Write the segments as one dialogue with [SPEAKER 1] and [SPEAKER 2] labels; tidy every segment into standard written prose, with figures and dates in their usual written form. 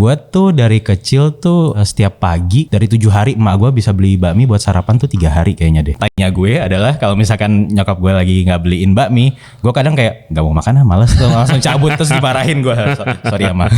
[SPEAKER 1] Gue tuh dari kecil tuh setiap pagi dari 7 hari emak gue bisa beli bakmi buat sarapan tuh 3 hari kayaknya deh. Tanya gue adalah kalau misalkan nyokap gue lagi nggak beliin bakmi, gue kadang kayak nggak mau makan males tuh langsung cabut terus dimarahin gue. Sorry ya ma.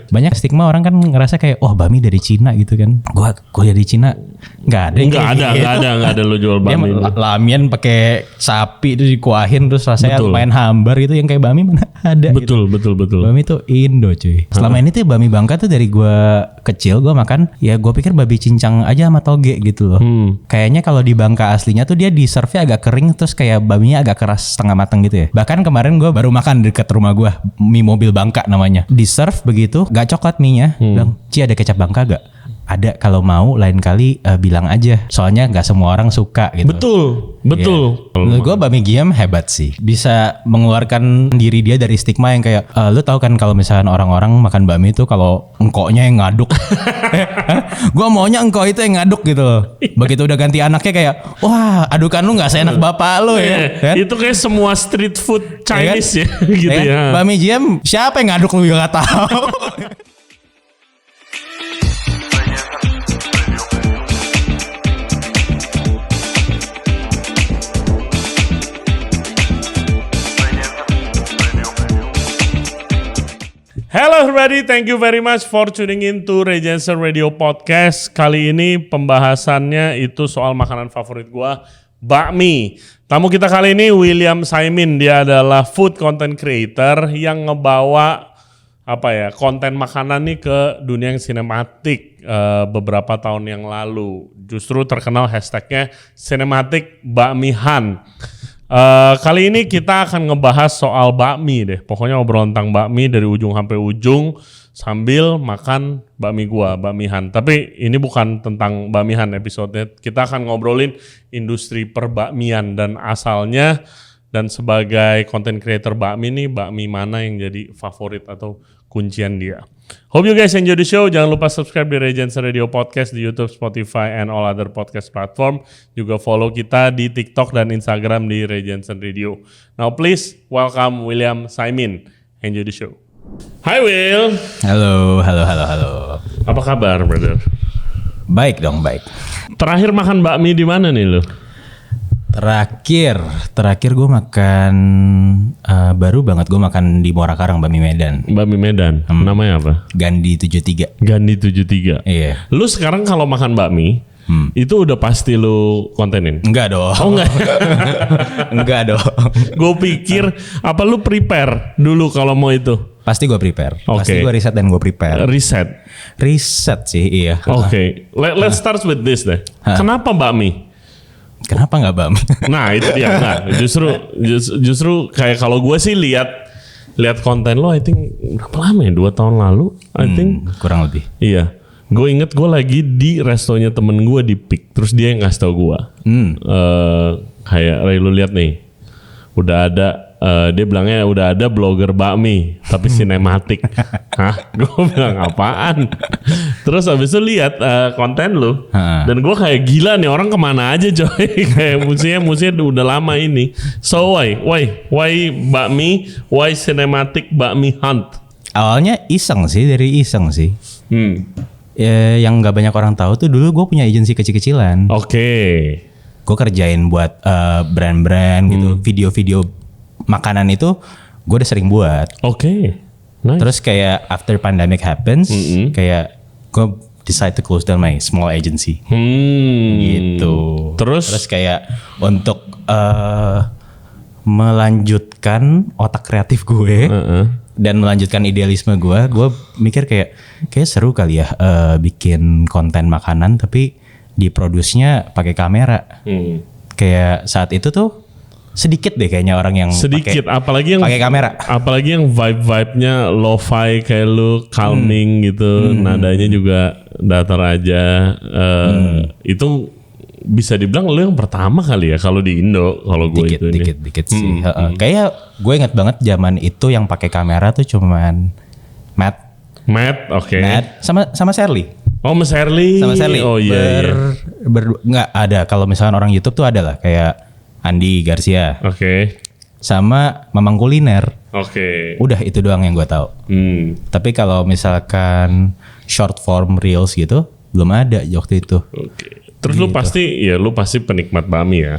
[SPEAKER 1] Banyak stigma orang kan ngerasa kayak bakmi dari Cina gitu kan. Gue kuliah di Cina nggak ada.
[SPEAKER 2] Nggak ada lo jual bakmi.
[SPEAKER 1] Lamian pakai sapi itu dikuahin terus rasanya lumayan hambar gitu, yang kayak bakmi mana ada.
[SPEAKER 2] Betul.
[SPEAKER 1] Bakmi tuh Indo cuy. Selama ini tuh bakmi Bangka tuh dari gue kecil gue makan ya gue pikir babi cincang aja sama toge gitu loh. Kayaknya kalau di Bangka aslinya tuh dia di serve-nya agak kering terus kayak bakminya agak keras setengah matang gitu ya. Bahkan kemarin gue baru makan dekat rumah gue, mie mobil Bangka namanya. Di serve begitu gak coklat mie-nya. Bilang, "Ci ada kecap Bangka gak?" Ada, kalau mau lain kali bilang aja. Soalnya nggak semua orang suka gitu.
[SPEAKER 2] Betul.
[SPEAKER 1] Yeah. Menurut gue Bami Giam hebat sih. Bisa mengeluarkan diri dia dari stigma yang kayak lu tahu kan kalau misalkan orang-orang makan bakmi itu kalau engkoknya yang ngaduk. Gue maunya engkau itu yang ngaduk gitu loh. Begitu udah ganti anaknya kayak wah adukan lu nggak seenak bapak lu ya. Kan?
[SPEAKER 2] Itu kayak semua street food Chinese ya gitu ya.
[SPEAKER 1] Bami Giam siapa yang ngaduk lu juga nggak tahu.
[SPEAKER 2] Hello everybody, thank you very much for tuning in to Regency Radio Podcast. Kali ini pembahasannya itu soal makanan favorit gua, bakmi. Tamu kita kali ini William Saimin, dia adalah food content creator yang ngebawa konten makanan nih ke dunia yang sinematik beberapa tahun yang lalu. Justru terkenal hashtagnya Cinematic Bakmihan. Kali ini kita akan ngebahas soal bakmi deh. Pokoknya obrolan tentang bakmi dari ujung sampai ujung sambil makan bakmi gua, bakmihan. Tapi ini bukan tentang bakmihan episode-nya. Kita akan ngobrolin industri perbakmian dan asalnya, dan sebagai content creator bakmi nih, bakmi mana yang jadi favorit atau kuncian dia. Hope you guys enjoy the show. Jangan lupa subscribe di Regency Radio Podcast di YouTube, Spotify, and all other podcast platform. Juga follow kita di TikTok dan Instagram di Regency Radio. Now please welcome William Saimin. Enjoy the show. Hi Will.
[SPEAKER 1] Halo.
[SPEAKER 2] Apa kabar, brother?
[SPEAKER 1] Baik dong, baik.
[SPEAKER 2] Terakhir makan bakmi di mana nih lo?
[SPEAKER 1] Terakhir gue makan baru banget gue makan di Muara Karang, bakmi Medan.
[SPEAKER 2] Bakmi Medan. Namanya apa?
[SPEAKER 1] Gandhi 73.
[SPEAKER 2] Gandhi 73.
[SPEAKER 1] Iya.
[SPEAKER 2] Lu sekarang kalau makan bakmi itu udah pasti lu kontenin?
[SPEAKER 1] Enggak dong.
[SPEAKER 2] Oh enggak.
[SPEAKER 1] Enggak dong.
[SPEAKER 2] Gue pikir apa lu prepare dulu kalau mau itu?
[SPEAKER 1] Pasti gue prepare.
[SPEAKER 2] Okay.
[SPEAKER 1] Pasti gue riset dan gue prepare. Riset sih, iya.
[SPEAKER 2] Oke. Let's start with this deh. Kenapa bakmi?
[SPEAKER 1] Kenapa nggak bakmi?
[SPEAKER 2] Nah itu dia. Nah, justru kayak kalau gue sih lihat konten lo, I think berapa lama ya? 2 tahun lalu, I think.
[SPEAKER 1] Kurang lebih.
[SPEAKER 2] Iya. Gue inget gue lagi di restonya temen gue di Peak, terus dia yang ngasih tau gue. Kayak lu lihat nih, udah ada. Dia bilangnya udah ada blogger bakmi tapi sinematik. Hah? Gue bilang apaan? Terus abis itu lihat konten lu dan gue kayak gila nih orang kemana aja coy. Kayak musiknya udah lama ini. So why bakmi? Why cinematic bakmi hunt?
[SPEAKER 1] Awalnya dari iseng sih. Yang nggak banyak orang tahu tuh dulu gue punya agensi kecil-kecilan.
[SPEAKER 2] Oke.
[SPEAKER 1] Gue kerjain buat brand-brand gitu, video-video makanan itu gue udah sering buat.
[SPEAKER 2] Oke. Nice.
[SPEAKER 1] Terus kayak after pandemic happens, kayak gue decide to close down my small agency. Gitu.
[SPEAKER 2] Terus
[SPEAKER 1] kayak untuk melanjutkan otak kreatif gue dan melanjutkan idealisme gue mikir kayak seru kali ya bikin konten makanan tapi diproduce-nya pakai kamera. Kayak saat itu tuh sedikit deh kayaknya orang yang
[SPEAKER 2] apalagi yang
[SPEAKER 1] pakai kamera,
[SPEAKER 2] apalagi yang vibe-nya lo-fi kayak lu calming gitu, nadanya juga datar aja. Itu bisa dibilang lu yang pertama kali ya kalau di Indo, kalau gue itu
[SPEAKER 1] dikit sih. Kayak gue inget banget zaman itu yang pakai kamera tuh cuman Matt,
[SPEAKER 2] oke.
[SPEAKER 1] Matt sama Sherly.
[SPEAKER 2] Oh, Mas Sherly.
[SPEAKER 1] Sama Sherly.
[SPEAKER 2] Oh iya.
[SPEAKER 1] Nggak ada, kalau misalkan orang YouTube tuh ada lah kayak Andi Garcia.
[SPEAKER 2] Oke.
[SPEAKER 1] Sama Mamang Kuliner.
[SPEAKER 2] Oke.
[SPEAKER 1] Udah itu doang yang gue tahu. Tapi kalau misalkan short form reels gitu belum ada waktu itu.
[SPEAKER 2] Oke. Terus lu pasti penikmat bakmi ya.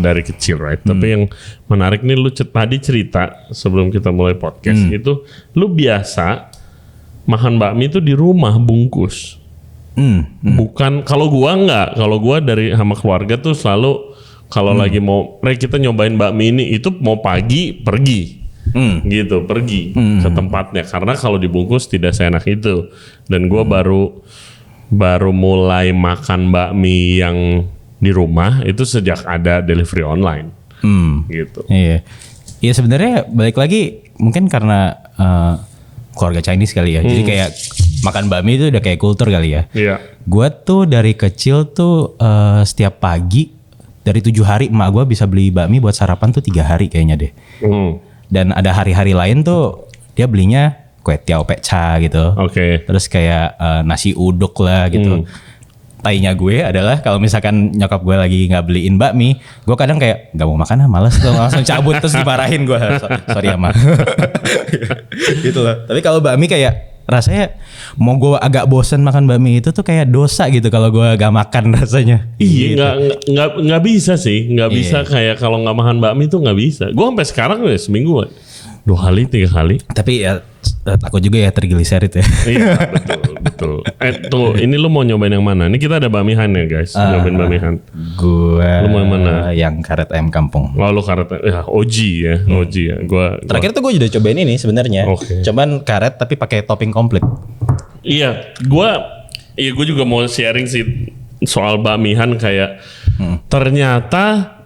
[SPEAKER 2] Dari kecil, right? Tapi yang menarik nih lu tadi cerita sebelum kita mulai podcast itu lu biasa makan bakmi itu di rumah bungkus. Bukan kalau gua enggak. Kalau gua dari sama keluarga tuh selalu kalau lagi mau kita nyobain bakmi ini itu mau pagi pergi. Gitu pergi ke tempatnya karena kalau dibungkus tidak seenak itu. Dan gua baru mulai makan bakmi yang di rumah itu sejak ada delivery online. Gitu.
[SPEAKER 1] Iya. Ya sebenarnya balik lagi mungkin karena keluarga Chinese kali ya. Jadi kayak makan bakmi itu udah kayak kultur kali ya.
[SPEAKER 2] Iya.
[SPEAKER 1] Gue tuh dari kecil tuh setiap pagi dari 7 hari emak gue bisa beli bakmi buat sarapan tuh 3 hari kayaknya deh. Dan ada hari-hari lain tuh dia belinya kue tiao pecah gitu.
[SPEAKER 2] Oke.
[SPEAKER 1] Terus kayak nasi uduk lah gitu. Tainya gue adalah kalau misalkan nyokap gue lagi nggak beliin bakmi, gue kadang kayak nggak mau makan males tuh langsung cabut terus dimarahin gue. Sorry ya ma. Gitu loh. Tapi kalau bakmi kayak rasanya mau gue agak bosen makan bakmi itu tuh kayak dosa gitu kalau gue gak makan rasanya.
[SPEAKER 2] Iya, nggak bisa sih, nggak bisa kayak kalau nggak makan bakmi tuh nggak bisa. Gue sampai sekarang udah seminggu 2 kali 3 kali.
[SPEAKER 1] Tapi ya takut juga ya tergeliserit ya.
[SPEAKER 2] Iya betul. Tunggu, ini lu mau nyobain yang mana? Ini kita ada bakmihan ya guys, nyobain bakmihan.
[SPEAKER 1] Gua
[SPEAKER 2] lu mau yang mana?
[SPEAKER 1] Yang karet ayam kampung.
[SPEAKER 2] Oh lu karet, ya OG ya. Gua
[SPEAKER 1] terakhir tuh gue udah cobain ini sebenarnya. Cuman karet tapi pakai topping komplit.
[SPEAKER 2] Iya, gue juga mau sharing sih soal bakmihan kayak ternyata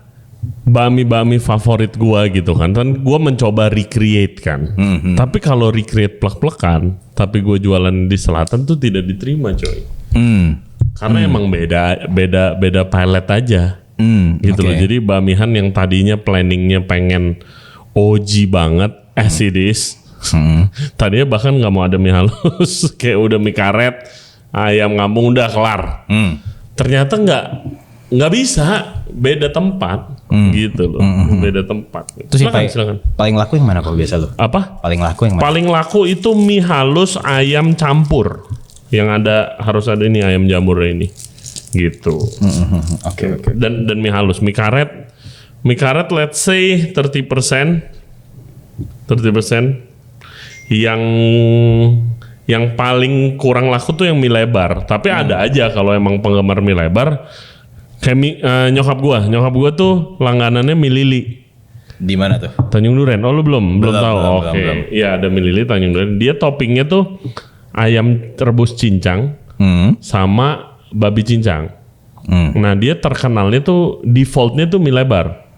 [SPEAKER 2] bakmi favorit gua gitu kan gua mencoba recreate kan. Tapi kalau recreate plek-plekan tapi gua jualan di selatan tuh tidak diterima coy. Karena emang beda palette aja. Gitu loh. Jadi bakmihan yang tadinya planningnya pengen OG banget as it is. Tadinya bahkan nggak mau ada mie halus kayak udah mie karet ayam kampung udah kelar. Ternyata nggak bisa, beda tempat gitu loh. Beda tempat.
[SPEAKER 1] Terus silakan. Paling laku yang mana kok biasa lo?
[SPEAKER 2] Apa?
[SPEAKER 1] Paling laku yang mana?
[SPEAKER 2] Paling laku itu mie halus ayam campur. Yang harus ada ini ayam jamur ini. Gitu.
[SPEAKER 1] Oke.
[SPEAKER 2] Dan mie halus, mie karet let's say 30%. Yang paling kurang laku tuh yang mie lebar. Tapi ada aja kalau emang penggemar mie lebar. Kayak nyokap gua tuh langganannya mie lili.
[SPEAKER 1] Di mana tuh?
[SPEAKER 2] Tanjung Duren. Oh lu belum tahu. Oke. Iya ada mie lili Tanjung Duren. Dia toppingnya tuh ayam rebus cincang sama babi cincang. Nah dia terkenalnya tuh defaultnya tuh mie lebar.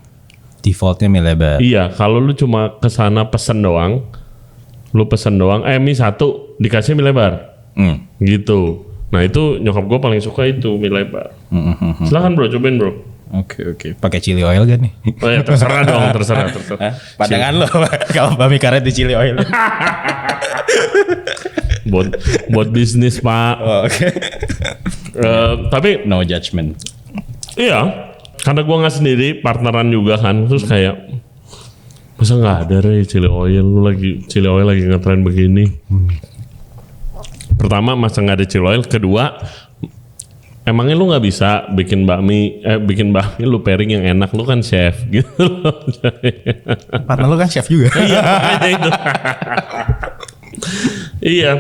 [SPEAKER 1] Defaultnya mie lebar.
[SPEAKER 2] Iya. Kalau lu cuma kesana pesen doang, mie 1 dikasih mie lebar. Gitu. Nah itu nyokap gue paling suka itu mie lebar. Silakan bro, cobain bro.
[SPEAKER 1] Oke. Pakai chili oil gak nih?
[SPEAKER 2] Oh ya terserah dong, terserah.
[SPEAKER 1] Pandangan lo kalau bakmi karet di chili oil.
[SPEAKER 2] buat bisnis pak.
[SPEAKER 1] Oke.
[SPEAKER 2] Tapi
[SPEAKER 1] no judgment.
[SPEAKER 2] Iya, karena gue nggak sendiri, partneran juga kan. Terus kayak masa nggak ada chili oil lagi ngetren begini. Pertama masa nggak ada chili oil, kedua emangnya lu nggak bisa bikin bakmi lu pairing yang enak, lu kan chef gitu loh.
[SPEAKER 1] Partner lu kan chef juga.
[SPEAKER 2] Iya itu. Iya,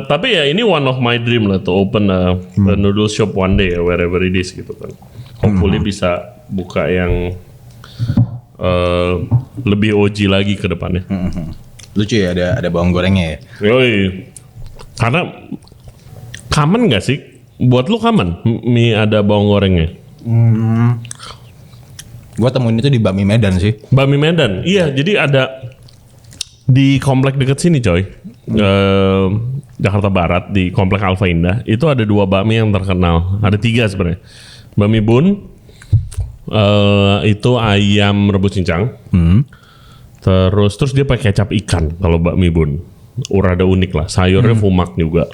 [SPEAKER 2] tapi ya ini one of my dream lah to open a noodle shop one day wherever it is gitu kan. Hopefully bisa buka yang lebih OG lagi ke depannya.
[SPEAKER 1] Lucu ya ada bawang gorengnya ya.
[SPEAKER 2] Yoi. Karena common gak sih? Buat lu common mie ada bawang gorengnya?
[SPEAKER 1] Gua temuin itu di bakmi Medan sih.
[SPEAKER 2] Bakmi Medan? Iya, jadi ada di komplek deket sini coy. Jakarta Barat di komplek Alfa Indah. Itu ada 2 bakmi yang terkenal. Ada 3 sebenarnya. Bakmi Bun. Itu ayam rebus cincang. Terus dia pakai kecap ikan kalau bakmi Bun. Rada unik lah, sayurnya fumak juga.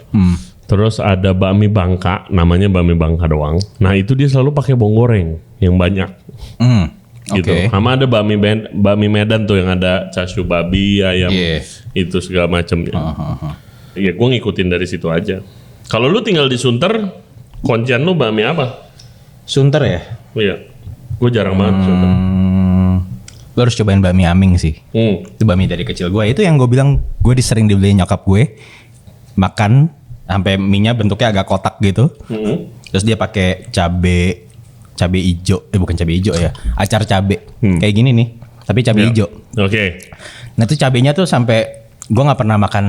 [SPEAKER 2] Terus ada bakmi Bangka, namanya bakmi Bangka doang. Nah itu dia selalu pakai bawang goreng yang banyak. gitu. Sama ada bakmi Medan tuh yang ada chashu babi, ayam itu segala macam ya. Ya gue ngikutin dari situ aja. Kalau lu tinggal di Sunter, kuncian lu bakmi apa?
[SPEAKER 1] Sunter ya?
[SPEAKER 2] Iya. Gue jarang banget Sunter.
[SPEAKER 1] Lu harus cobain bakmi Aming sih. Itu bakmi dari kecil gue. Itu yang gue bilang gue sering dibeliin nyokap gue. Makan sampai mie-nya bentuknya agak kotak gitu. Terus dia pakai cabe hijau, bukan cabe hijau ya, acar cabe kayak gini nih, tapi cabe hijau.
[SPEAKER 2] Oke.
[SPEAKER 1] Nah itu cabenya tuh sampai gue nggak pernah makan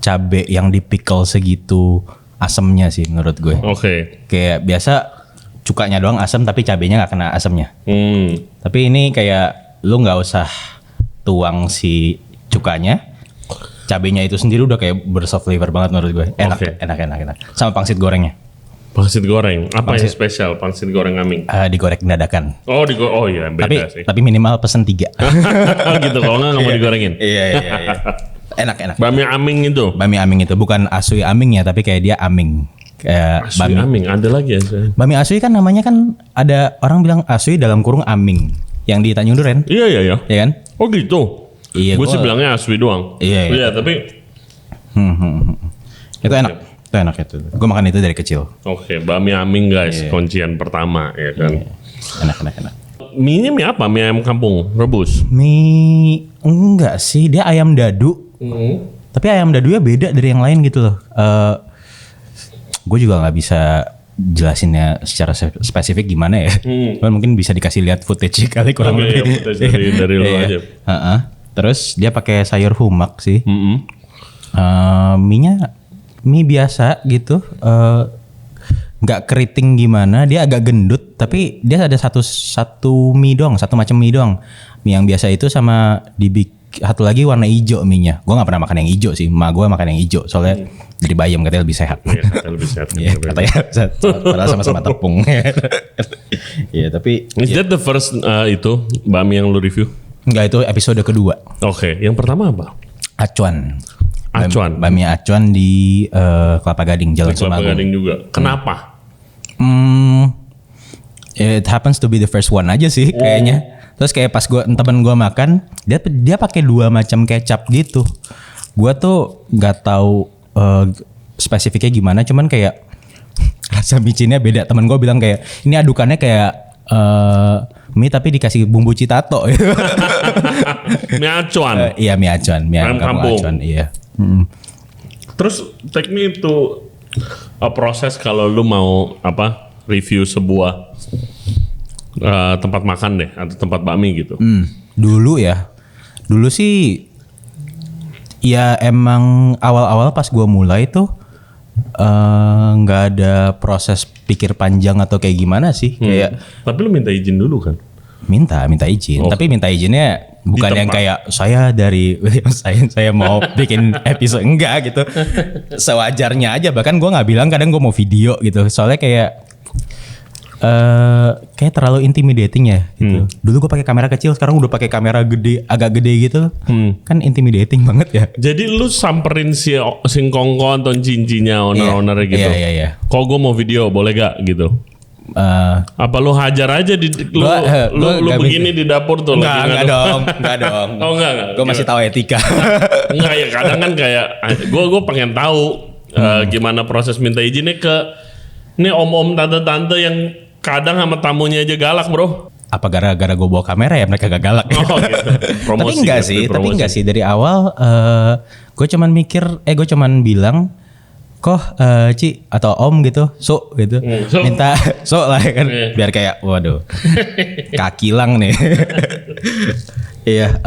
[SPEAKER 1] cabe yang di pickle segitu asemnya sih menurut gue. Kayak biasa cukanya doang asam tapi cabenya nggak kena asamnya. Tapi ini kayak lu nggak usah tuang si cukanya, cabenya itu sendiri udah kayak bersoft flavor banget menurut gue. Enak. Sama pangsit gorengnya.
[SPEAKER 2] Pangsit goreng, apa yang spesial pangsit goreng Aming?
[SPEAKER 1] Digoreng dadakan.
[SPEAKER 2] Oh iya beda sih.
[SPEAKER 1] Tapi minimal pesen 3.
[SPEAKER 2] Gitu, kalau nggak mau digorengin.
[SPEAKER 1] Iya. Enak.
[SPEAKER 2] Bakmi Aming itu?
[SPEAKER 1] Bakmi Aming itu bukan Asui Aming ya, tapi kayak dia Aming. Kayak
[SPEAKER 2] Asui Aming, ada lagi ya?
[SPEAKER 1] Bakmi Asui kan namanya kan ada orang bilang Asui dalam kurung Aming. Yang di Tanjung Duren.
[SPEAKER 2] Iya.
[SPEAKER 1] Iya kan?
[SPEAKER 2] Oh gitu?
[SPEAKER 1] Iya.
[SPEAKER 2] Gue sih bilangnya Asui doang.
[SPEAKER 1] Iya,
[SPEAKER 2] tapi...
[SPEAKER 1] Itu enak. Itu enak itu. Gue makan itu dari kecil.
[SPEAKER 2] Oke, bakmi Aming guys, kuncian pertama ya kan.
[SPEAKER 1] Enak.
[SPEAKER 2] Mie-nya mie apa? Mie ayam kampung, rebus?
[SPEAKER 1] Mie enggak sih, dia ayam dadu. Tapi ayam dadunya beda dari yang lain gitu loh. Gue juga nggak bisa jelasinnya secara spesifik gimana ya. Cuman mungkin bisa dikasih lihat footage kali kurang lebih.
[SPEAKER 2] Footage dari lo aja.
[SPEAKER 1] Terus dia pakai sayur humak sih. Mie-nya mie biasa gitu, nggak keriting gimana, dia agak gendut, tapi dia ada satu mie doang, satu macam mie doang. Mie yang biasa itu sama satu lagi warna hijau mie-nya. Gue nggak pernah makan yang hijau sih, mak gue makan yang hijau soalnya dari bayam katanya lebih sehat.
[SPEAKER 2] Iya, katanya lebih sehat.
[SPEAKER 1] Katanya padahal sama-sama tepung. Iya tapi.
[SPEAKER 2] Is that the first itu bakmi yang lu review?
[SPEAKER 1] Enggak, itu episode kedua.
[SPEAKER 2] Oke, yang pertama apa?
[SPEAKER 1] Acuan.
[SPEAKER 2] Bakmi
[SPEAKER 1] Acuan di Kelapa Gading, Jalan Sumagung.
[SPEAKER 2] Kelapa Gading juga. Kenapa?
[SPEAKER 1] It happens to be the first one aja sih kayaknya. Terus kayak pas temen gue makan, dia pakai 2 macam kecap gitu. Gue tuh nggak tahu spesifiknya gimana, cuman kayak rasa micinnya beda. Temen gue bilang kayak ini adukannya kayak mie tapi dikasih bumbu citato.
[SPEAKER 2] Mie acuan.
[SPEAKER 1] Iya mie acuan, mie kampung acuan. Iya.
[SPEAKER 2] Terus take me itu proses kalau lu mau review sebuah tempat makan deh atau tempat bakmi gitu. Dulu sih ya emang awal-awal pas gua mulai tuh nggak ada proses pikir panjang atau kayak gimana sih. Kayak tapi lu minta izin dulu kan?
[SPEAKER 1] Minta izin. Tapi minta izinnya bukan yang kayak saya dari saya mau bikin episode, enggak gitu. Sewajarnya aja, bahkan gue nggak bilang kadang gue mau video gitu. Soalnya kayak terlalu intimidating ya gitu. Dulu gue pakai kamera kecil, sekarang udah pakai kamera gede, agak gede gitu. Kan intimidating banget ya.
[SPEAKER 2] Jadi lu samperin si Kongko atau cincinnya owner gitu.
[SPEAKER 1] Iya.
[SPEAKER 2] Kok gue mau video boleh gak gitu? Apa lu hajar aja lu begini di dapur tuh?
[SPEAKER 1] Enggak dong.
[SPEAKER 2] Oh enggak.
[SPEAKER 1] Gue masih tahu etika.
[SPEAKER 2] Enggak ya, kadang kan kayak gue pengen tahu gimana proses minta izinnya ke ini om-om tante-tante yang kadang sama tamunya aja galak bro.
[SPEAKER 1] Apa gara-gara gue bawa kamera ya mereka gak galak?
[SPEAKER 2] Oh gitu. Promosi,
[SPEAKER 1] tapi enggak sih dari awal gue cuman bilang kok Ci atau Om gitu, gitu. Minta lah kan biar kayak waduh. Kakilang nih. Iya,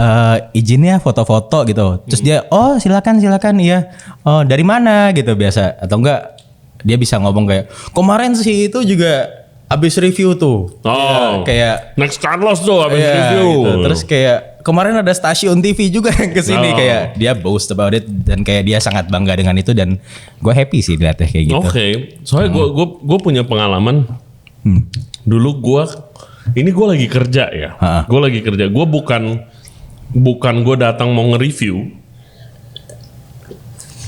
[SPEAKER 1] izinnya foto-foto gitu. Terus dia, "Oh, silakan iya. Oh, dari mana?" gitu biasa atau enggak dia bisa ngomong kayak, "Kemarin sih itu juga abis review tuh."
[SPEAKER 2] Oh.
[SPEAKER 1] Ya, kayak
[SPEAKER 2] Next Carlos tuh abis review.
[SPEAKER 1] Gitu. Terus kayak kemarin ada stasiun TV juga yang kesini kayak dia boast about it dan kayak dia sangat bangga dengan itu dan gue happy sih liatnya kayak gitu.
[SPEAKER 2] Oke. Soalnya gue punya pengalaman. Dulu gue lagi kerja ya. Gue lagi kerja. Gue bukan gue datang mau nge-review.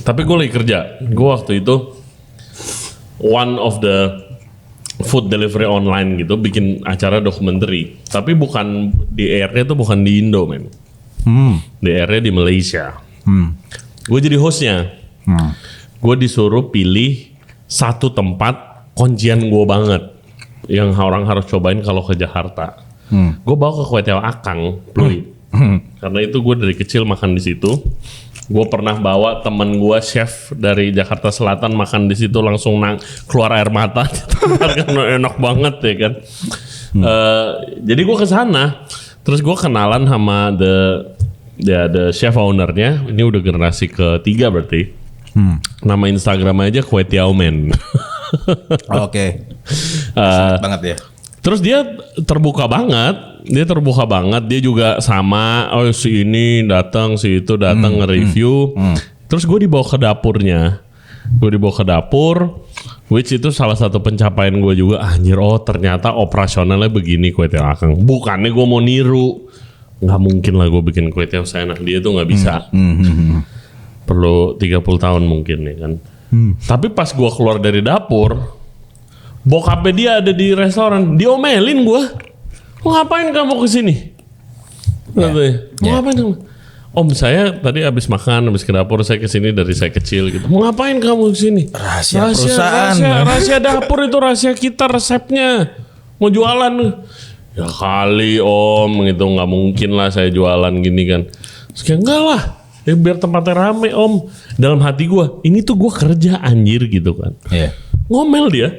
[SPEAKER 2] Tapi gue lagi kerja. Gue waktu itu one of the food delivery online gitu, bikin acara dokumenter. Tapi bukan di airnya tuh bukan di Indo, men. Di airnya di Malaysia. Gue jadi hostnya. Gue disuruh pilih satu tempat kuncian gue banget yang orang harus cobain kalau ke Jakarta. Gue bawa ke Kue Tiaw Akang, Pluit. Karena itu gue dari kecil makan di situ. Gue pernah bawa temen gue chef dari Jakarta Selatan makan di situ langsung keluar air mata. Karena enak banget ya kan. Jadi gue kesana, terus gue kenalan sama the chef ownernya. Ini udah generasi ketiga berarti. Nama Instagramnya aja Kue Tiaw Men.
[SPEAKER 1] Oke. Banget ya.
[SPEAKER 2] Terus dia terbuka banget. Dia juga sama. Oh si ini datang, si itu datang nge-review. Terus gue dibawa ke dapurnya. Which itu salah satu pencapaian gue juga. Anjir, oh ternyata operasionalnya begini Kue Tiaw Akang. Bukannya gue mau niru. Nggak mungkin lah gue bikin kue tiaw seenak dia tuh nggak bisa. Perlu 30 tahun mungkin ya kan. Tapi pas gue keluar dari dapur, bokapnya dia ada di restoran, diomelin gue. Mau ngapain kamu kesini? Mau ngapain kamu? Om saya tadi habis makan, habis ke dapur, saya kesini dari saya kecil gitu. Mau ngapain kamu kesini?
[SPEAKER 1] Rahasia perusahaan.
[SPEAKER 2] Rahasia dapur itu rahasia kita, resepnya. Mau jualan? Ya kali om, gitu nggak mungkin lah saya jualan gini kan. Terus kayak enggak lah, ya biar tempatnya rame om. Dalam hati gue, ini tuh gue kerja anjir gitu kan. Ngomel dia,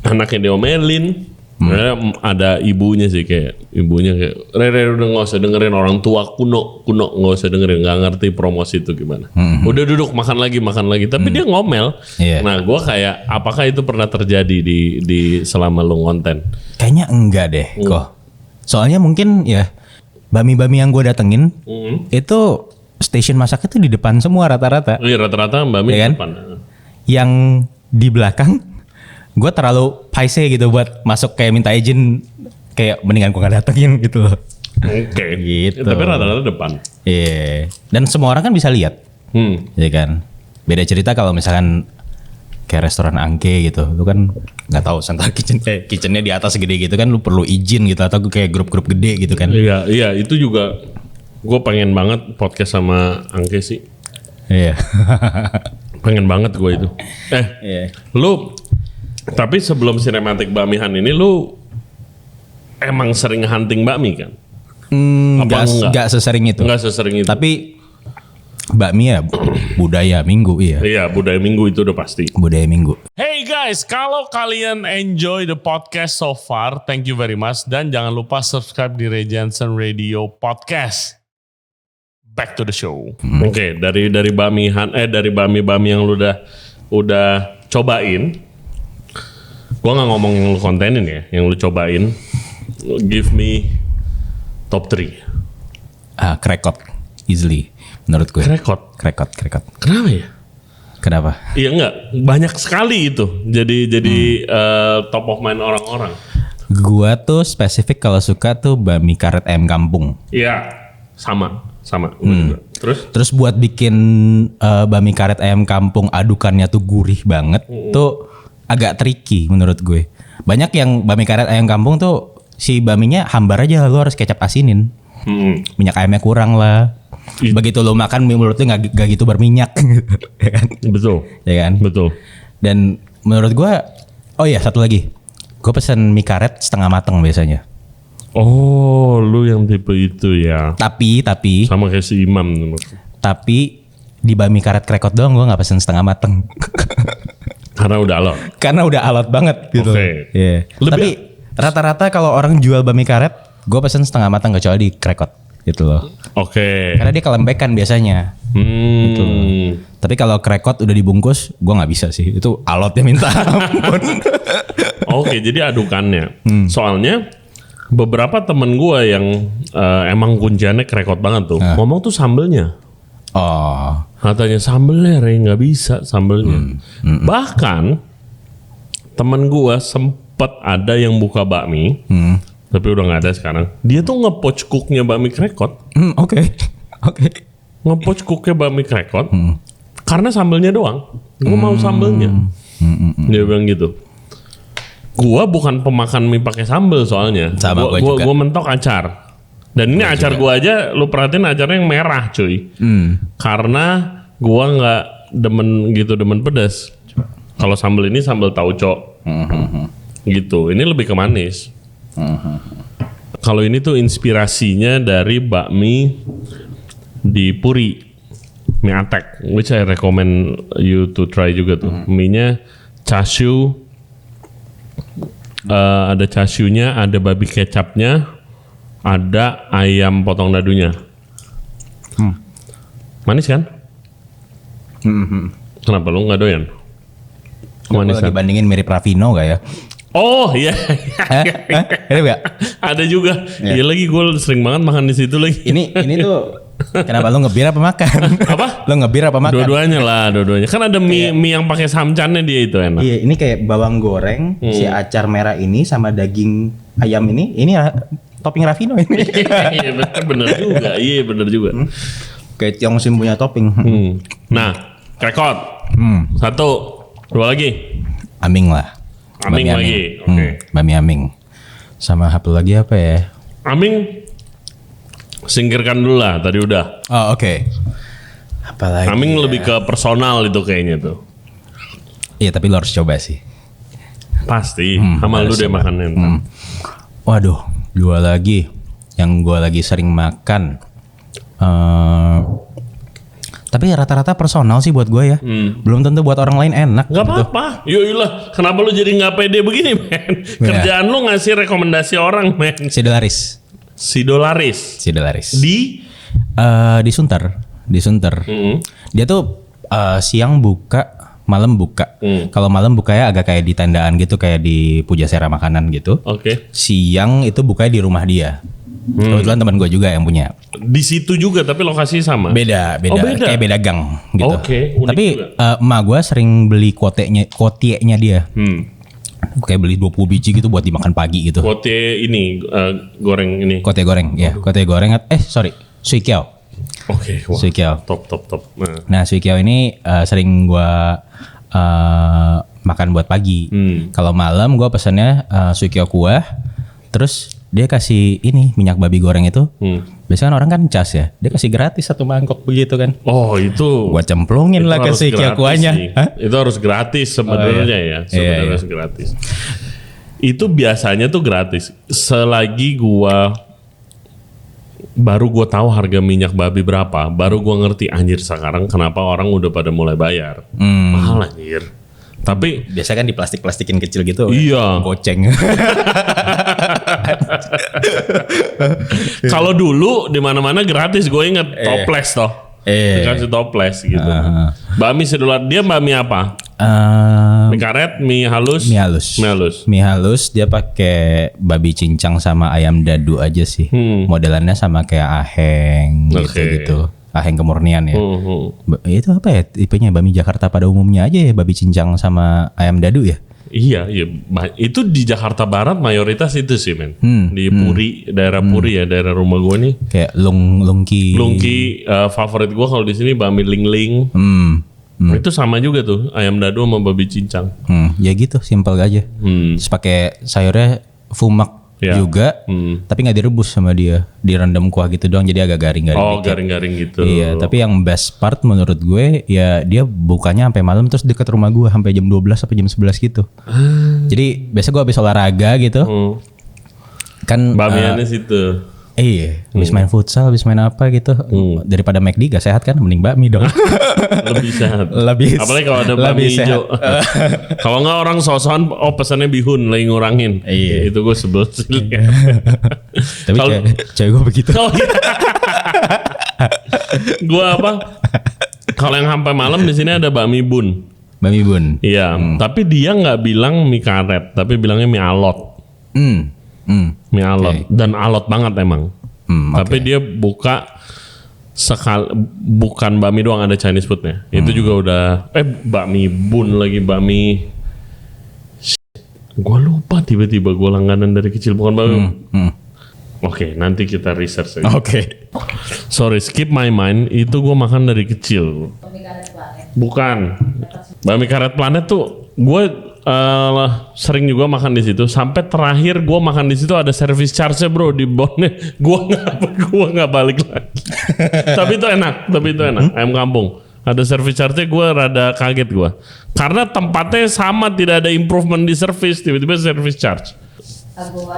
[SPEAKER 2] anaknya diomelin. Ada ibunya sih ibunya kayak Rere udah nggak usah dengerin orang tua kuno nggak usah dengerin, nggak ngerti promosi itu gimana. Udah duduk makan lagi tapi dia ngomel. Nah gue kayak apakah itu pernah terjadi di selama lu ngonten?
[SPEAKER 1] Kayaknya enggak deh kok. Soalnya mungkin ya bami-bami yang gue datengin itu station masaknya tuh di depan semua rata-rata.
[SPEAKER 2] Iya rata-rata bami
[SPEAKER 1] ya
[SPEAKER 2] di
[SPEAKER 1] kan?
[SPEAKER 2] depan. Yang
[SPEAKER 1] di belakang gue terlalu paise gitu buat masuk kayak minta izin, kayak mendingan gue gak datengin gitu loh.
[SPEAKER 2] Oke.
[SPEAKER 1] Gitu.
[SPEAKER 2] Tapi rata-rata depan.
[SPEAKER 1] Iya. Dan semua orang kan bisa lihat. Ya kan. Beda cerita kalau misalkan kayak restoran Angke gitu, lu kan nggak tahu central kitchennya di atas gede gitu kan, lu perlu izin gitu atau kayak grup-grup gede gitu kan.
[SPEAKER 2] Iya itu juga gue pengen banget podcast sama Angke sih.
[SPEAKER 1] Iya.
[SPEAKER 2] Pengen banget gue itu. Lu tapi sebelum Cinematic Bakmihan ini lu emang sering hunting bakmi kan?
[SPEAKER 1] Enggak sesering itu.
[SPEAKER 2] Enggak sesering itu.
[SPEAKER 1] Tapi bakmi ya budaya minggu iya.
[SPEAKER 2] Iya, budaya minggu itu udah pasti.
[SPEAKER 1] Budaya minggu.
[SPEAKER 2] Hey guys, kalau kalian enjoy the podcast so far, thank you very much, dan jangan lupa subscribe di Ray Jensen Radio Podcast. Back to the show. Oke, dari bakmihan dari bakmi yang lu udah cobain. Gua nggak ngomong yang lu kontenin ya, yang lu cobain. Give me top 3.
[SPEAKER 1] Krekot easily menurut gue. Krekot.
[SPEAKER 2] Kenapa ya?
[SPEAKER 1] Kenapa?
[SPEAKER 2] Iya enggak, banyak sekali itu. Jadi top of mind orang-orang.
[SPEAKER 1] Gua tuh spesifik kalau suka tuh bakmi karet ayam kampung.
[SPEAKER 2] Iya, sama. Terus
[SPEAKER 1] buat bikin bakmi karet ayam kampung adukannya tuh gurih banget tuh agak tricky menurut gue. Banyak yang bakmi karet ayam kampung tuh si bakminya hambar aja, lu harus kecap asinin. Minyak ayamnya kurang lah. Begitu lu makan menurut lu gak gitu berminyak. Ya kan?
[SPEAKER 2] Betul.
[SPEAKER 1] Ya kan?
[SPEAKER 2] Betul.
[SPEAKER 1] Dan menurut gue, oh iya satu lagi. Gue pesen mie karet setengah mateng biasanya.
[SPEAKER 2] Oh, lu yang tipe itu ya.
[SPEAKER 1] Tapi
[SPEAKER 2] sama kayak si Imam.
[SPEAKER 1] Tapi di bakmi karet krekot doang gue gak pesen setengah mateng.
[SPEAKER 2] Karena udah alot
[SPEAKER 1] banget gitu.
[SPEAKER 2] Okay.
[SPEAKER 1] Yeah. Tapi rata-rata kalau orang jual bakmi karet, gue pesen setengah matang kecuali di krekot gitu loh.
[SPEAKER 2] Oke.
[SPEAKER 1] Karena dia kelembekan biasanya. Gitu. Tapi kalau krekot udah dibungkus, gue nggak bisa sih. Itu alotnya minta ampun.
[SPEAKER 2] Oke, jadi adukannya. Soalnya beberapa temen gue yang emang kunciannya krekot banget tuh, ngomong tuh sambelnya.
[SPEAKER 1] Oh.
[SPEAKER 2] Katanya sambelnya nggak bisa sambelnya. Bahkan temen gue sempet ada yang buka bakmi, tapi udah nggak ada sekarang. Dia tuh nge-poach cooknya bakmi krekot.
[SPEAKER 1] Oke.
[SPEAKER 2] Nge-poach cooknya bakmi krekot karena sambelnya doang. Gue mau sambelnya. Dia bilang gitu. Gua bukan pemakan mie pakai sambal soalnya.
[SPEAKER 1] Sama gua juga.
[SPEAKER 2] Gua mentok acar. Dan ini acar gua aja, lu perhatiin acarnya yang merah, cuy. Karena gua nggak demen pedas. Kalau sambal ini sambal tauco. Gitu. Ini lebih ke manis. Kalau ini tuh inspirasinya dari bakmi di Puri. Mie Atek, which I recommend you to try juga tuh. Mie-nya chashu, ada chashu-nya, ada babi kecapnya, ada ayam potong dadunya. Manis kan? Kenapa lu nggak doyan?
[SPEAKER 1] Manis kan? Dibandingin mirip Ravino gak ya?
[SPEAKER 2] Oh iya,
[SPEAKER 1] Ini gak?
[SPEAKER 2] ada juga. Iya lagi gue sering banget makan di situ lagi.
[SPEAKER 1] Ini tuh kenapa lu ngebir apa makan?
[SPEAKER 2] Apa?
[SPEAKER 1] Lu ngebir apa makan?
[SPEAKER 2] Dua-duanya lah, dua-duanya. Kan ada mie yang pakai samcannya dia itu enak.
[SPEAKER 1] Iya, ini kayak bawang goreng, si acar merah ini sama daging ayam ini topping Ravino ini.
[SPEAKER 2] Iya bener juga. Iya bener juga.
[SPEAKER 1] Kayak Tiong Sim punya topping.
[SPEAKER 2] Nah, rekod. 1, 2 lagi.
[SPEAKER 1] Aming lah.
[SPEAKER 2] Aming
[SPEAKER 1] Bami
[SPEAKER 2] lagi. Oke.
[SPEAKER 1] Bami Aming. Sama satu lagi apa ya?
[SPEAKER 2] Aming singkirkan dulu lah, tadi udah.
[SPEAKER 1] Oh, oke. Apalagi?
[SPEAKER 2] Aming lebih ke personal itu kayaknya tuh.
[SPEAKER 1] Iya, tapi lo harus coba sih.
[SPEAKER 2] Pasti. Sama lu deh makannya.
[SPEAKER 1] Waduh, 2 lagi yang gue lagi sering makan. Tapi rata-rata personal sih buat gue ya. Belum tentu buat orang lain enak.
[SPEAKER 2] Gak
[SPEAKER 1] gitu.
[SPEAKER 2] apa-apa. Yaudah, kenapa lu jadi nggak pede begini, men? Kerjaan lu ngasih rekomendasi orang, men.
[SPEAKER 1] Sidolaris. Di Sunter. Dia tuh siang buka, malam buka. Kalau malam bukanya agak kayak di tendaan gitu, kayak di Pujasera makanan gitu.
[SPEAKER 2] Oke.
[SPEAKER 1] Siang itu bukanya di rumah dia. Kebetulan teman gue juga yang punya.
[SPEAKER 2] Di situ juga tapi lokasinya sama.
[SPEAKER 1] Beda.
[SPEAKER 2] Oh, beda.
[SPEAKER 1] Kayak beda gang gitu.
[SPEAKER 2] Oke, unik
[SPEAKER 1] tapi
[SPEAKER 2] juga.
[SPEAKER 1] emak gue sering beli kotieknya dia. Kayak beli 20 biji gitu buat dimakan pagi gitu.
[SPEAKER 2] Kote ini goreng ini.
[SPEAKER 1] Kote goreng, ya. Kote goreng. Sui kiao.
[SPEAKER 2] Oke, wah.
[SPEAKER 1] Sui kiao.
[SPEAKER 2] Top.
[SPEAKER 1] Nah, sui kiao ini sering gue makan buat pagi. Kalau malam gue pesannya sui kiao kuah. Terus dia kasih ini minyak babi goreng itu. Biasanya kan orang kan cas ya. Dia kasih gratis 1 mangkok begitu kan.
[SPEAKER 2] Oh itu.
[SPEAKER 1] Gua cemplungin lah ke sui kiao kuahnya.
[SPEAKER 2] Itu harus gratis sebenarnya ya. Sebenarnya harus gratis. Itu biasanya tuh gratis. Selagi baru gua tahu harga minyak babi berapa, baru gua ngerti anjir sekarang kenapa orang udah pada mulai bayar. Mahal anjir. Tapi
[SPEAKER 1] biasa kan di plastik-plastikin kecil gitu.
[SPEAKER 2] Iya.
[SPEAKER 1] Goceng.
[SPEAKER 2] Kalau dulu di mana-mana gratis, gue inget toples toh. Dikasih toples gitu. Bakmi sedolar, dia bakmi apa? Mie karet, mie halus. Mie halus dia pakai babi cincang sama ayam dadu aja sih. Modelannya sama kayak aheng gitu. Aheng kemurnian ya. Itu apa ya tipenya bakmi Jakarta pada umumnya aja ya, babi cincang sama ayam dadu ya. Iya. Itu di Jakarta Barat mayoritas itu sih, men. Di Puri, daerah Puri ya, daerah rumah gue nih.
[SPEAKER 1] Kayak lungki.
[SPEAKER 2] Favorit gue kalau di sini bakmi ling-ling. Itu sama juga tuh, ayam dadu sama babi cincang.
[SPEAKER 1] Ya gitu, simpel aja. Terus pakai sayurnya fumak juga, tapi nggak direbus sama dia, direndam kuah gitu doang, jadi agak garing-garing.
[SPEAKER 2] Oh, garing-garing gitu.
[SPEAKER 1] Iya, tapi yang best part menurut gue ya dia bukanya sampai malam, terus deket rumah gue sampai jam 12 sampai jam 11 gitu. Jadi biasa gue habis olahraga gitu. Kan
[SPEAKER 2] bakmiannya situ.
[SPEAKER 1] Iya, habis main futsal, habis main apa gitu. Daripada McD gak sehat kan, mending bakmi dong.
[SPEAKER 2] Lebih sehat. Apalagi kalau ada bakmi hijau. Kalau nggak orang sosokan, pesannya bihun lagi ngurangin.
[SPEAKER 1] Iya.
[SPEAKER 2] Itu gue sebel sih.
[SPEAKER 1] Tapi cewek gue begitu.
[SPEAKER 2] Gue apa? Kalau yang sampai malam di sini ada bakmi bun.
[SPEAKER 1] Bakmi bun.
[SPEAKER 2] Iya, tapi dia nggak bilang mie karet, tapi bilangnya mie alot. Mie alot dan alot banget emang. Tapi dia buka bukan bakmi doang, ada Chinese foodnya. Itu juga udah bakmi bun lagi, bakmi. Gua lupa tiba-tiba gua langganan dari kecil bukan bakmi. Oke, nanti kita research aja.
[SPEAKER 1] Oke.
[SPEAKER 2] Sorry, skip my mind. Itu gua makan dari kecil. Bukan. Bakmi karet planet tuh gue sering juga makan di situ. Sampai terakhir gue makan di situ ada service charge-nya bro di bawahnya. Gue nggak balik lagi. Tapi itu enak. Ayam kampung. Ada service charge-nya, gue rada kaget gue. Karena tempatnya sama, tidak ada improvement di service. Tiba-tiba service charge.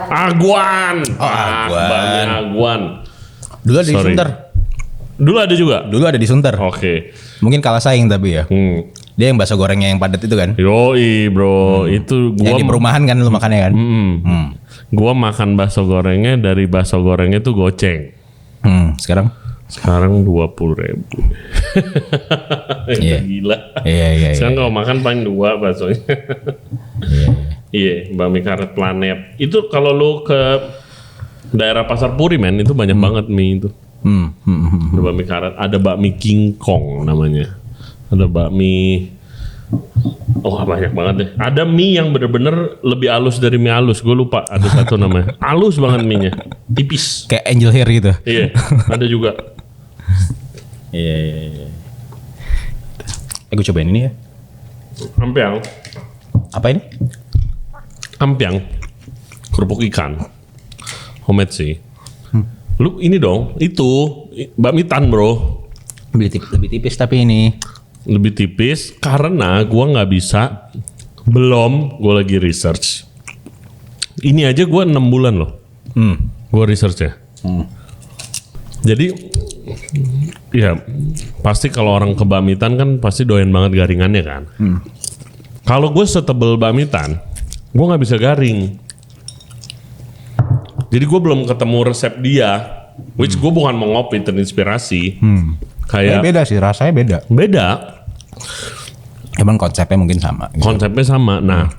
[SPEAKER 2] Aguan. Aguan.
[SPEAKER 1] Dulu ada di Sunter.
[SPEAKER 2] Dulu ada juga?
[SPEAKER 1] Dulu ada di Sunter.
[SPEAKER 2] Oke.
[SPEAKER 1] Mungkin kalah saing tapi ya. Dia yang bakso gorengnya yang padat itu kan?
[SPEAKER 2] Yoi bro, itu gua
[SPEAKER 1] yang di perumahan kan lu makannya kan?
[SPEAKER 2] Gua makan bakso gorengnya dari bakso gorengnya tuh goceng.
[SPEAKER 1] Sekarang
[SPEAKER 2] 20.000.
[SPEAKER 1] Iya.
[SPEAKER 2] Gila.
[SPEAKER 1] Iya.
[SPEAKER 2] Sekarang kalau makan paling 2 baksonya. Iya, bakmi karet planet. Itu kalau lu ke daerah Pasar Puri men, itu banyak banget mie itu. Ada bakmi karet, ada bakmi King Kong namanya. Ada bakmi, banyak banget deh. Ada mie yang bener-bener lebih halus dari mie halus. Gue lupa ada satu namanya. Halus banget mie-nya, tipis.
[SPEAKER 1] Kayak angel hair gitu.
[SPEAKER 2] Iya, ada juga.
[SPEAKER 1] Iya. Gue cobain ini ya.
[SPEAKER 2] Ampiang.
[SPEAKER 1] Apa ini?
[SPEAKER 2] Ampiang. Kerupuk ikan. Homemade sih. Lu ini dong, itu bakmi tan bro.
[SPEAKER 1] Lebih tipis tapi ini.
[SPEAKER 2] Lebih tipis karena gua nggak bisa. Belum, gua lagi research. Ini aja gua 6 bulan loh. Gua research ya. Jadi ya pasti kalau orang ke bakmi tan kan pasti doyan banget garingannya kan. Kalau gue setebel bakmi tan, gue nggak bisa garing. Jadi gue belum ketemu resep dia, which gue bukan mau ngopi terinspirasi. Kayak
[SPEAKER 1] beda sih, rasanya beda.
[SPEAKER 2] Beda.
[SPEAKER 1] Emang konsepnya mungkin sama. Gitu.
[SPEAKER 2] Konsepnya sama. Nah,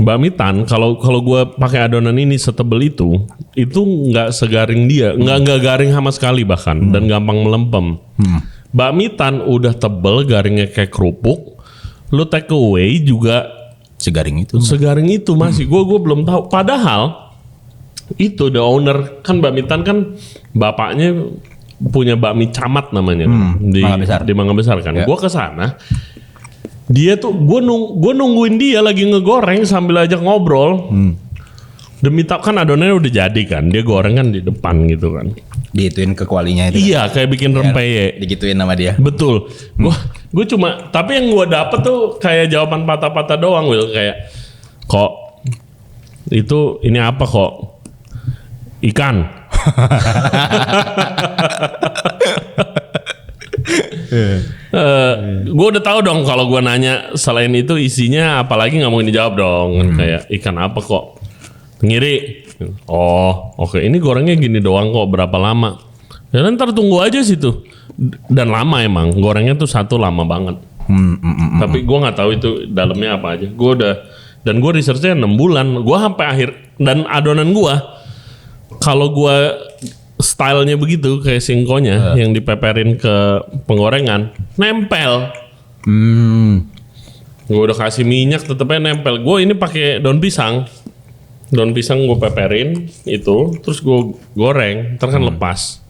[SPEAKER 2] bakmi tan kalau gue pakai adonan ini setebel itu nggak segaring dia, nggak garing sama sekali bahkan dan gampang melempem. Bakmi tan udah tebel, garingnya kayak kerupuk. Lu take away juga
[SPEAKER 1] segaring itu
[SPEAKER 2] masih. Gue belum tahu. Padahal itu the owner kan bakmi tan kan bapaknya punya bakmi camat namanya di Mangga Besar kan. Gue kesana, dia tuh gue nungguin dia lagi ngegoreng sambil ajak ngobrol. Demi kan adonannya udah jadi kan, dia goreng kan di depan gitu kan.
[SPEAKER 1] Diituin ke kualinya itu.
[SPEAKER 2] Iya, kayak bikin rempeyek.
[SPEAKER 1] Digituin sama dia.
[SPEAKER 2] Betul. Gue cuma, tapi yang gue dapet tuh kayak jawaban patah-patah doang, Will. Kayak kok itu ini apa kok? Ikan. Gue udah tahu dong kalau gue nanya selain itu isinya apalagi nggak mau dijawab dong. Kayak ikan apa kok? Ngiri. Oh, oke. Ini gorengnya gini doang kok. Berapa lama? Ya ntar tunggu aja situ. Dan lama emang. Gorengnya tuh satu lama banget. Tapi gue nggak tahu itu dalamnya apa aja. Gue udah dan gue researchnya 6 bulan. Gue sampai akhir dan adonan gue kalau gue stylenya begitu kayak singkonya yang dipeperin ke penggorengan nempel. Gue udah kasih minyak tetepnya nempel. Gue ini pakai daun pisang. Daun pisang gue peperin itu, terus gue goreng, ntar kan lepas.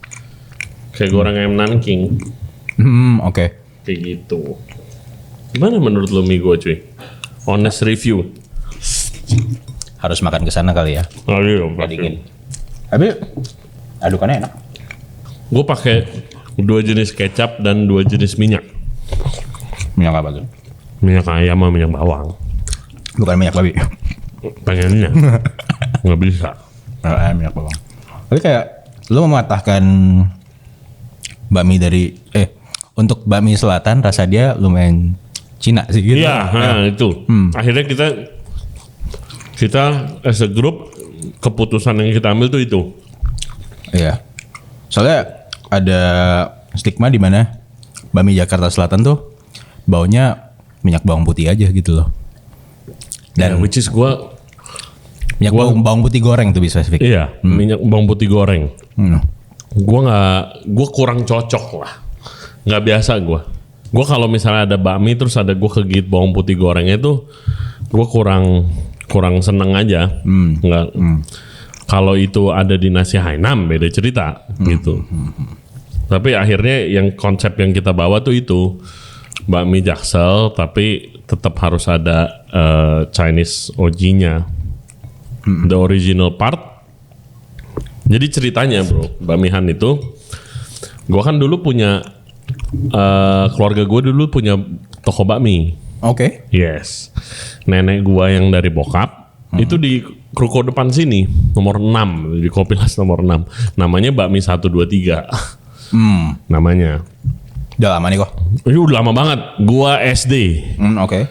[SPEAKER 2] Kayak goreng ayam Nanking.
[SPEAKER 1] Oke.
[SPEAKER 2] Kayak gitu. Gimana menurut lo mie gue cuy? Honest review.
[SPEAKER 1] Harus makan ke sana kali ya.
[SPEAKER 2] Oh iya,
[SPEAKER 1] dingin. Tapi adukannya enak.
[SPEAKER 2] Gue pakai 2 jenis kecap dan 2 jenis minyak.
[SPEAKER 1] Minyak apa tuh?
[SPEAKER 2] Minyak ayam sama minyak bawang.
[SPEAKER 1] Bukan minyak babi.
[SPEAKER 2] Pengennya nggak bisa.
[SPEAKER 1] Minyak bawang. Tapi kayak lu mematahkan bakmi dari untuk bakmi selatan rasa dia lumayan Cina sih gitu.
[SPEAKER 2] Iya, itu. Akhirnya kita as a group keputusan yang kita ambil tuh itu.
[SPEAKER 1] Iya. Soalnya ada stigma di mana bakmi Jakarta Selatan tuh baunya minyak bawang putih aja gitu loh. Dan
[SPEAKER 2] which is
[SPEAKER 1] minyak bawang putih goreng tuh bisa spesifik.
[SPEAKER 2] Iya, minyak bawang putih goreng. Gue kurang cocok lah. Nggak biasa gue. Gue kalau misalnya ada bakmi terus ada gue kegigit bawang putih gorengnya tuh, gue kurang seneng aja. Nggak. Kalau itu ada di nasi Hainam beda cerita gitu. Tapi akhirnya yang konsep yang kita bawa tuh itu bakmi Jaksel tapi tetap harus ada Chinese OG-nya. The original part. Jadi ceritanya bro, bakmi Han itu, gue kan dulu punya keluarga gue dulu punya toko bakmi.
[SPEAKER 1] Oke.
[SPEAKER 2] Yes. Nenek gue yang dari bokap itu di Kruko depan sini nomor 6 di Kopilas nomor 6. Namanya bakmi 123. Namanya.
[SPEAKER 1] Udah lama nih kok.
[SPEAKER 2] Ini udah lama banget. Gua SD.
[SPEAKER 1] Oke.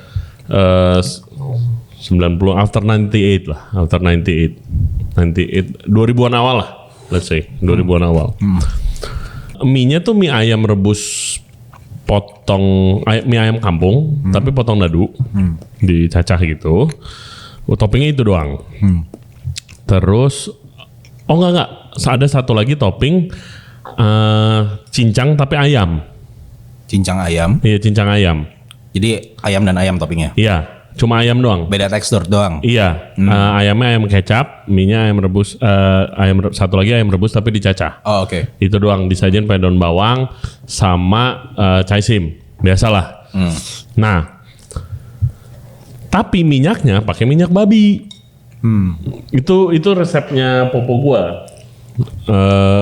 [SPEAKER 2] 90 after 98 lah. After 98. 2000-an awal lah. Let's say 2000-an awal. Mie-nya tuh mie ayam rebus potong mie ayam kampung tapi potong dadu. Dicacah gitu. Toppingnya itu doang. Terus enggak. Ada satu lagi topping cincang tapi ayam.
[SPEAKER 1] Cincang ayam.
[SPEAKER 2] Iya, cincang ayam.
[SPEAKER 1] Jadi ayam dan ayam toppingnya.
[SPEAKER 2] Iya, cuma ayam doang.
[SPEAKER 1] Beda tekstur doang.
[SPEAKER 2] Iya, ayamnya ayam kecap, mie-nya ayam rebus, satu lagi ayam rebus tapi dicacah.
[SPEAKER 1] Oh, oke.
[SPEAKER 2] Itu doang, disajiin pakai daun bawang sama caisim, biasalah. Nah, tapi minyaknya pakai minyak babi. Itu resepnya popo gua.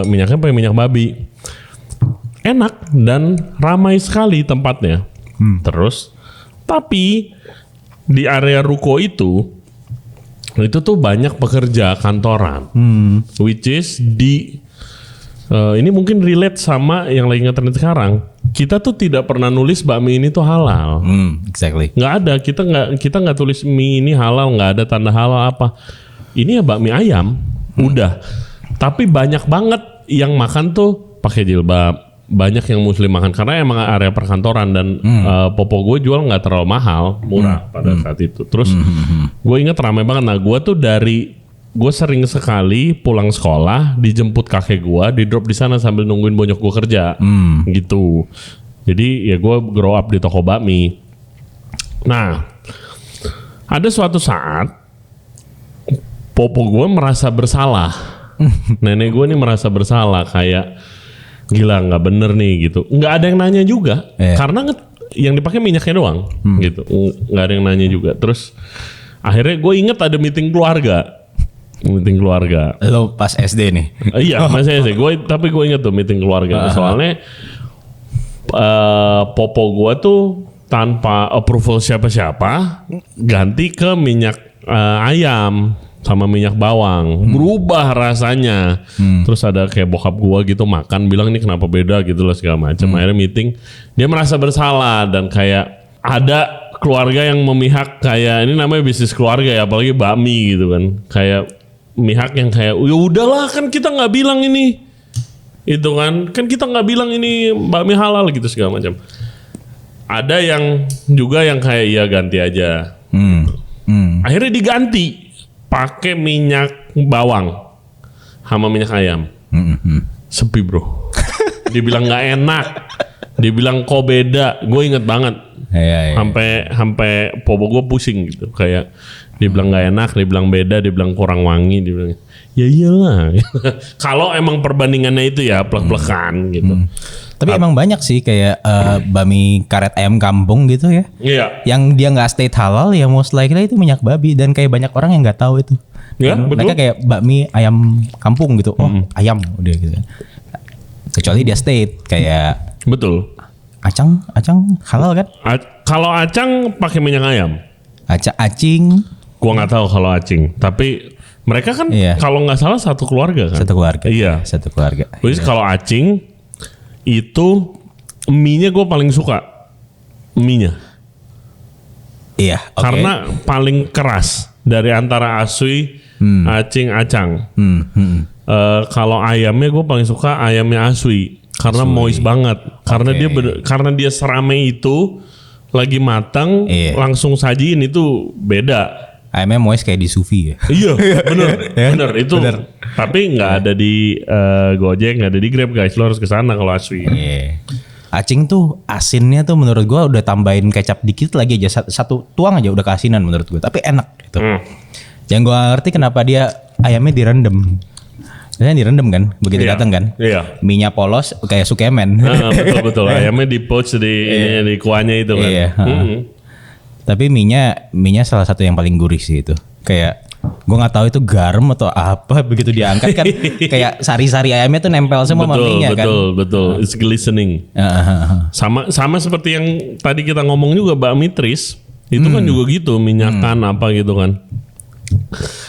[SPEAKER 2] Minyaknya pakai minyak babi. Enak dan ramai sekali tempatnya. Terus, tapi di area ruko itu tuh banyak pekerja kantoran, which is ini mungkin relate sama yang lagi ngetren sekarang. Kita tuh tidak pernah nulis bakmi ini tuh halal.
[SPEAKER 1] Exactly.
[SPEAKER 2] Nggak ada, kita nggak tulis mie ini halal, nggak ada tanda halal apa. Ini ya bakmi ayam, udah. Tapi banyak banget yang makan tuh pakai jilbab. Banyak yang muslim makan karena emang area perkantoran dan popo gue jual nggak terlalu mahal, murah pada saat itu. Terus gue inget ramai banget. Nah gue sering sekali pulang sekolah dijemput kakek gue, di drop di sana sambil nungguin bonyok gue kerja, gitu. Jadi ya gue grow up di toko bakmi. Nah ada suatu saat popo gue merasa bersalah, nenek gue nih merasa bersalah kayak gila nggak bener nih gitu, nggak ada yang nanya juga karena yang dipakai minyaknya doang gitu, nggak ada yang nanya juga. Terus akhirnya gue inget ada meeting keluarga.
[SPEAKER 1] Lo pas SD nih?
[SPEAKER 2] Iya masih SD. Tapi gue inget tuh meeting keluarga. Soalnya popo gue tuh tanpa approval siapa-siapa ganti ke minyak ayam sama minyak bawang, berubah rasanya. Terus ada kayak bokap gua gitu makan, bilang ini kenapa beda gitu loh segala macam. Akhirnya meeting, dia merasa bersalah dan kayak ada keluarga yang memihak kayak ini namanya bisnis keluarga ya, apalagi bakmi gitu kan. Kayak mihak yang kayak ya udahlah kan kita nggak bilang ini, itu kan kita nggak bilang ini bakmi halal gitu segala macam. Ada yang juga yang kayak ya ganti aja. Akhirnya diganti pakai minyak bawang sama minyak ayam. Sepi bro. Dibilang nggak enak, dibilang kok beda. Gue inget banget. Sampai popo gue pusing gitu. Kayak dibilang nggak enak, dibilang beda, dibilang kurang wangi, dibilang ya iyalah. Kalau emang perbandingannya itu ya plek-plekan gitu.
[SPEAKER 1] Tapi emang banyak sih kayak bakmi karet ayam kampung gitu ya.
[SPEAKER 2] Iya.
[SPEAKER 1] Yang dia nggak state halal ya most likely itu minyak babi, dan kayak banyak orang yang nggak tahu itu.
[SPEAKER 2] Ya, betul.
[SPEAKER 1] Mereka kayak bakmi ayam kampung gitu. Oh, ayam udah gitu. Kecuali dia state kayak
[SPEAKER 2] betul.
[SPEAKER 1] Acang halal kan?
[SPEAKER 2] Kalau acang pakai minyak ayam.
[SPEAKER 1] Acing.
[SPEAKER 2] Gua nggak tahu kalau acing, tapi mereka kan kalau nggak salah satu keluarga kan?
[SPEAKER 1] Satu keluarga.
[SPEAKER 2] Iya.
[SPEAKER 1] Satu keluarga.
[SPEAKER 2] Terus kalau acing itu mie-nya gue paling suka mie-nya.
[SPEAKER 1] Iya. Okay.
[SPEAKER 2] Karena paling keras dari antara asui, acing, acang. Kalau ayamnya gue paling suka ayamnya asui karena moist banget. Karena karena dia serame itu lagi matang langsung sajiin itu beda.
[SPEAKER 1] Ayamnya moist kayak di Sufi ya.
[SPEAKER 2] Iya, bener itu. Bener. Tapi nggak ada di Gojek, nggak ada di Grab guys. Lo harus kesana kalau asli.
[SPEAKER 1] Acing tuh asinnya tuh menurut gua udah tambahin kecap dikit lagi aja, satu tuang aja udah keasinan menurut gua. Tapi enak gitu. Yang gua ngerti kenapa dia ayamnya direndam. Biasanya direndam kan, begitu
[SPEAKER 2] Iya.
[SPEAKER 1] datang kan.
[SPEAKER 2] Iya.
[SPEAKER 1] Mie-nya polos kayak sukemen.
[SPEAKER 2] Betul. Ayamnya di poach di kuahnya itu kan.
[SPEAKER 1] Iya. Tapi mie-nya salah satu yang paling gurih sih itu. Kayak gue nggak tahu itu garam atau apa, begitu diangkat kan kayak sari-sari ayamnya tuh nempel semua sama mie-nya kan.
[SPEAKER 2] Betul. It's glistening. Sama seperti yang tadi kita ngomong juga bakmi Tris. Itu kan juga gitu, minyakan apa gitu kan.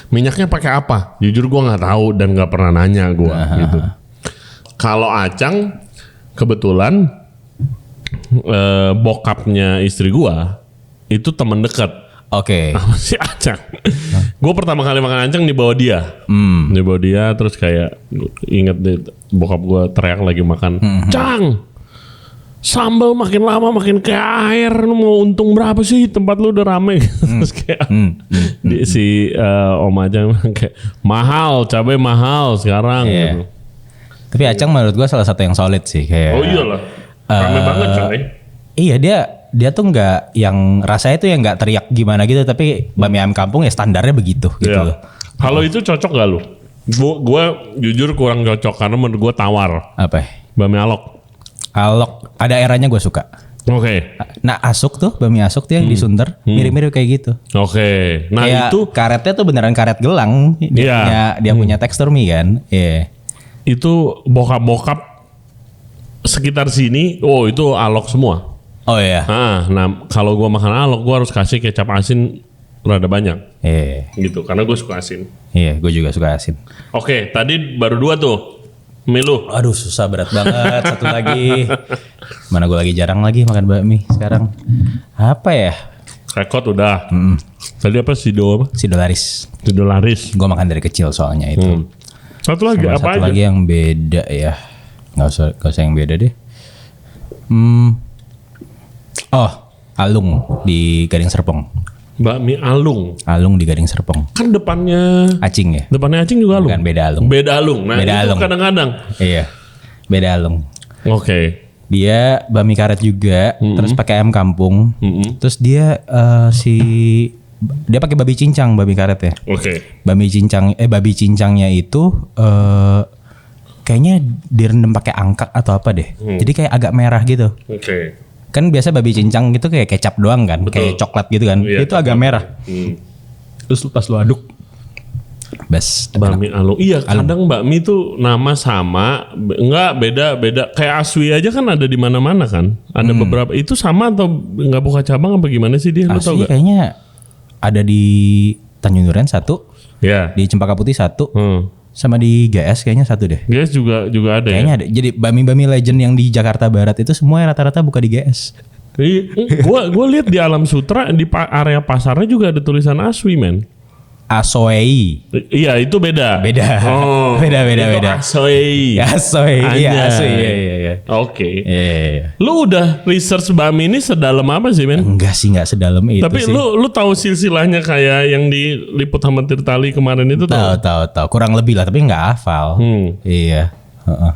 [SPEAKER 2] Minyaknya pakai apa? Jujur gue nggak tahu dan nggak pernah nanya gue gitu. Kalau Acang kebetulan bokapnya istri gue itu teman dekat
[SPEAKER 1] Oke.
[SPEAKER 2] sama si Acang. Gue pertama kali makan Acang dibawa dia. Dibawa dia terus kayak inget deh bokap gue teriak lagi makan. Cang, sambal makin lama makin kayak air. Lu mau untung berapa sih? Tempat lu udah rame. Terus kayak si Om Acang kayak mahal, cabai mahal sekarang.
[SPEAKER 1] Iya.
[SPEAKER 2] Gitu.
[SPEAKER 1] Tapi Acang menurut gue salah satu yang solid sih kayak.
[SPEAKER 2] Oh iyalah, rame banget coy.
[SPEAKER 1] Iya dia tuh nggak yang rasanya tuh yang nggak teriak gimana gitu, tapi bakmi ayam kampung ya standarnya begitu gitu
[SPEAKER 2] Iya.
[SPEAKER 1] loh.
[SPEAKER 2] Kalau itu cocok gak lu? Gue jujur kurang cocok karena menurut gue tawar.
[SPEAKER 1] Apa? Ya?
[SPEAKER 2] Bakmi alok.
[SPEAKER 1] Alok ada eranya gue suka.
[SPEAKER 2] Oke.
[SPEAKER 1] Nah asuk tuh bakmi asuk tuh yang di Sunter mirip-mirip kayak gitu.
[SPEAKER 2] Oke. Nah
[SPEAKER 1] kayak
[SPEAKER 2] itu
[SPEAKER 1] karetnya tuh beneran karet gelang. Dia punya tekstur mie kan. Iya.
[SPEAKER 2] itu bokap-bokap sekitar sini, oh itu alok semua.
[SPEAKER 1] Oh iya.
[SPEAKER 2] Nah kalau gue makan alok, gue harus kasih kecap asin rada banyak.
[SPEAKER 1] Iya.
[SPEAKER 2] Gitu, karena gue suka asin.
[SPEAKER 1] Iya, gue juga suka asin.
[SPEAKER 2] Oke, tadi baru 2 tuh. Milu.
[SPEAKER 1] Aduh susah berat banget. Satu lagi. Mana gue lagi jarang lagi makan bakmi sekarang. Apa ya?
[SPEAKER 2] Rekod udah. Tadi apa? Sido
[SPEAKER 1] Sidolaris.
[SPEAKER 2] laris.
[SPEAKER 1] Gue makan dari kecil soalnya itu.
[SPEAKER 2] Satu lagi
[SPEAKER 1] Sama
[SPEAKER 2] apa
[SPEAKER 1] satu
[SPEAKER 2] aja?
[SPEAKER 1] lagi yang beda ya. Gak usah yang beda deh. Oh, Alung di Gading Serpong.
[SPEAKER 2] Bakmi alung.
[SPEAKER 1] Alung di Gading Serpong.
[SPEAKER 2] Kan depannya
[SPEAKER 1] Acing ya?
[SPEAKER 2] acing juga alung.
[SPEAKER 1] Bukan, beda alung.
[SPEAKER 2] Beda alung. Nah
[SPEAKER 1] Beda
[SPEAKER 2] itu
[SPEAKER 1] alung.
[SPEAKER 2] kadang-kadang.
[SPEAKER 1] Iya. Beda Alung.
[SPEAKER 2] Oke.
[SPEAKER 1] Dia bakmi karet juga, terus pakai ayam kampung. Terus dia dia pakai babi cincang, babi karet ya.
[SPEAKER 2] Oke.
[SPEAKER 1] Babi cincangnya itu kayaknya direndam pakai angkat atau apa deh. Jadi kayak agak merah gitu.
[SPEAKER 2] Oke.
[SPEAKER 1] Kan biasa babi cincang gitu kayak kecap doang kan, kayak coklat gitu kan.
[SPEAKER 2] Iya,
[SPEAKER 1] Itu agak merah. Terus pas lu aduk, bes.
[SPEAKER 2] Bakmi alung. Iya, kadang bakmi tuh nama sama, enggak beda. Kayak Aswi aja kan ada di mana-mana kan. Ada beberapa. Itu sama atau nggak buka cabang apa gimana sih dia? Lu tau
[SPEAKER 1] Asli
[SPEAKER 2] gak?
[SPEAKER 1] kayaknya ada di Tanjung Duren 1,
[SPEAKER 2] Ya.
[SPEAKER 1] di Cempaka Putih 1, sama di GS kayaknya 1 deh.
[SPEAKER 2] Guys juga ada
[SPEAKER 1] Kayaknya
[SPEAKER 2] ya.
[SPEAKER 1] ada. Jadi bakmi legend yang di Jakarta Barat itu semua rata-rata buka di GS.
[SPEAKER 2] Gue lihat di Alam Sutra di area pasarnya juga ada tulisan Aswi men.
[SPEAKER 1] Asoei.
[SPEAKER 2] Iya itu beda.
[SPEAKER 1] Beda.
[SPEAKER 2] Oh,
[SPEAKER 1] Beda.
[SPEAKER 2] itu Asoi.
[SPEAKER 1] Asoei. Iya,
[SPEAKER 2] Anjay.
[SPEAKER 1] Asoei. Iya.
[SPEAKER 2] Oke.
[SPEAKER 1] Iya.
[SPEAKER 2] Lu udah research bakmi ini sedalam apa sih men?
[SPEAKER 1] Enggak sih, enggak sedalam itu
[SPEAKER 2] Tapi
[SPEAKER 1] sih.
[SPEAKER 2] lu tahu silsilahnya kayak yang diliput sama Tirtali kemarin itu tuh?
[SPEAKER 1] Tahu. Kurang lebih lah, tapi enggak hafal. Iya. Heeh.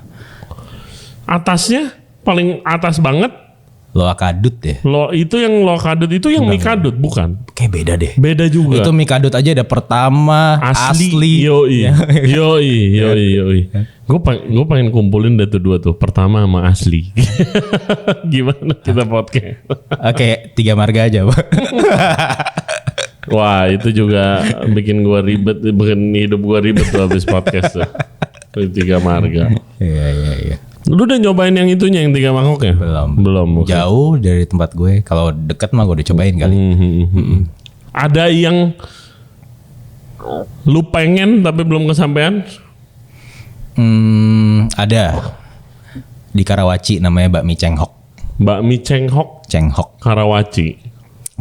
[SPEAKER 2] Atasnya paling atas banget.
[SPEAKER 1] Loa kadut ya.
[SPEAKER 2] Itu yang lo kadut itu yang mie kadut bukan?
[SPEAKER 1] Kayak beda deh.
[SPEAKER 2] Beda juga.
[SPEAKER 1] Itu mie kadut aja ada pertama, asli.
[SPEAKER 2] Yoi. Gue pengen kumpulin datu dua tuh. Pertama sama asli. Gimana kita podcast?
[SPEAKER 1] Oke, 3 marga aja, Pak.
[SPEAKER 2] Wah itu juga bikin gue ribet, bikin hidup gue ribet tuh habis podcast tuh. 3 marga.
[SPEAKER 1] Iya.
[SPEAKER 2] Lu udah nyobain yang itunya, yang 3 mangkok ya? Belum. Okay.
[SPEAKER 1] Jauh dari tempat gue. Kalau deket mah gue udah cobain kali.
[SPEAKER 2] Ada yang lu pengen tapi belum kesampaian?
[SPEAKER 1] Ada di Karawaci namanya bakmi Cenghok.
[SPEAKER 2] Bakmi Cenghok Karawaci.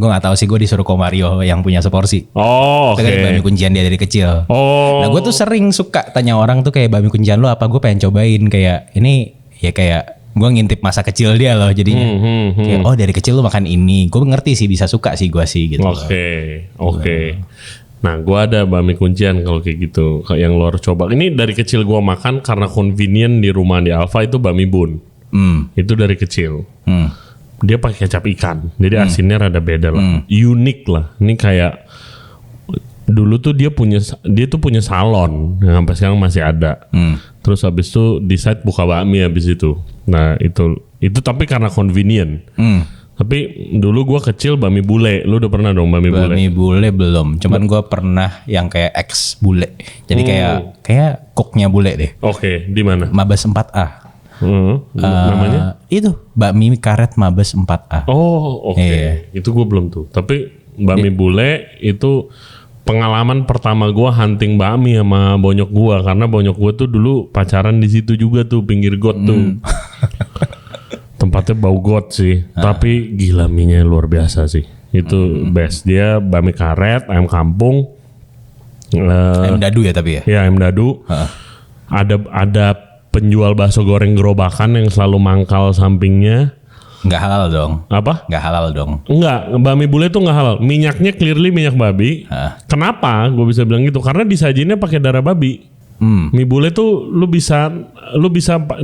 [SPEAKER 1] Gue nggak tahu sih, gue disuruh Komario yang punya seporsi.
[SPEAKER 2] Oh,
[SPEAKER 1] Itu kan bakmi kuncian dia dari kecil.
[SPEAKER 2] Oh.
[SPEAKER 1] Nah gue tuh sering suka tanya orang tuh kayak bakmi kuncian lu apa, gue pengen cobain kayak ini ya, kayak gue ngintip masa kecil dia loh jadinya. Kayak, oh dari kecil lu makan ini, gue ngerti sih, bisa suka sih gue sih gitu.
[SPEAKER 2] Oke. Nah gue ada bakmi kuncian kalau kayak gitu, yang lo harus coba. Ini dari kecil gue makan karena convenient di rumah di Alfa itu bakmi bun. Itu dari kecil. Dia pakai kecap ikan, jadi asinnya rada beda lah, unik lah. Ini kayak Dulu tuh dia tuh punya salon yang sampai sekarang masih ada. Terus habis itu decide buka bakmi habis itu. Nah itu tapi karena convenient. Tapi dulu gua kecil bakmi bule. Lu udah pernah dong bakmi bule?
[SPEAKER 1] Bakmi bule belum. Cuman gua pernah yang kayak ex bule. Jadi kayak cooknya bule deh.
[SPEAKER 2] Oke, di mana?
[SPEAKER 1] Mabes 4A.
[SPEAKER 2] Namanya?
[SPEAKER 1] Itu bakmi karet Mabes 4A.
[SPEAKER 2] Oh, oke.
[SPEAKER 1] Iya.
[SPEAKER 2] Itu gua belum tuh. Tapi bakmi bule itu pengalaman pertama gua hunting bakmi sama bonyok gua, karena bonyok gua tuh dulu pacaran di situ juga tuh, pinggir got tuh. Tempatnya bau got sih, tapi gila mie-nya luar biasa sih. Itu best. Dia bakmi karet, ayam kampung,
[SPEAKER 1] Ayam dadu ya tapi ya.
[SPEAKER 2] ya ayam dadu. Ada penjual bakso goreng gerobakan yang selalu mangkal sampingnya.
[SPEAKER 1] Nggak halal dong.
[SPEAKER 2] Apa?
[SPEAKER 1] Nggak halal dong.
[SPEAKER 2] Enggak, bakmi bule tuh nggak halal. Minyaknya clearly minyak babi. Kenapa gue bisa bilang gitu? Karena disajinnya pakai darah babi. Mie bule tuh lu bisa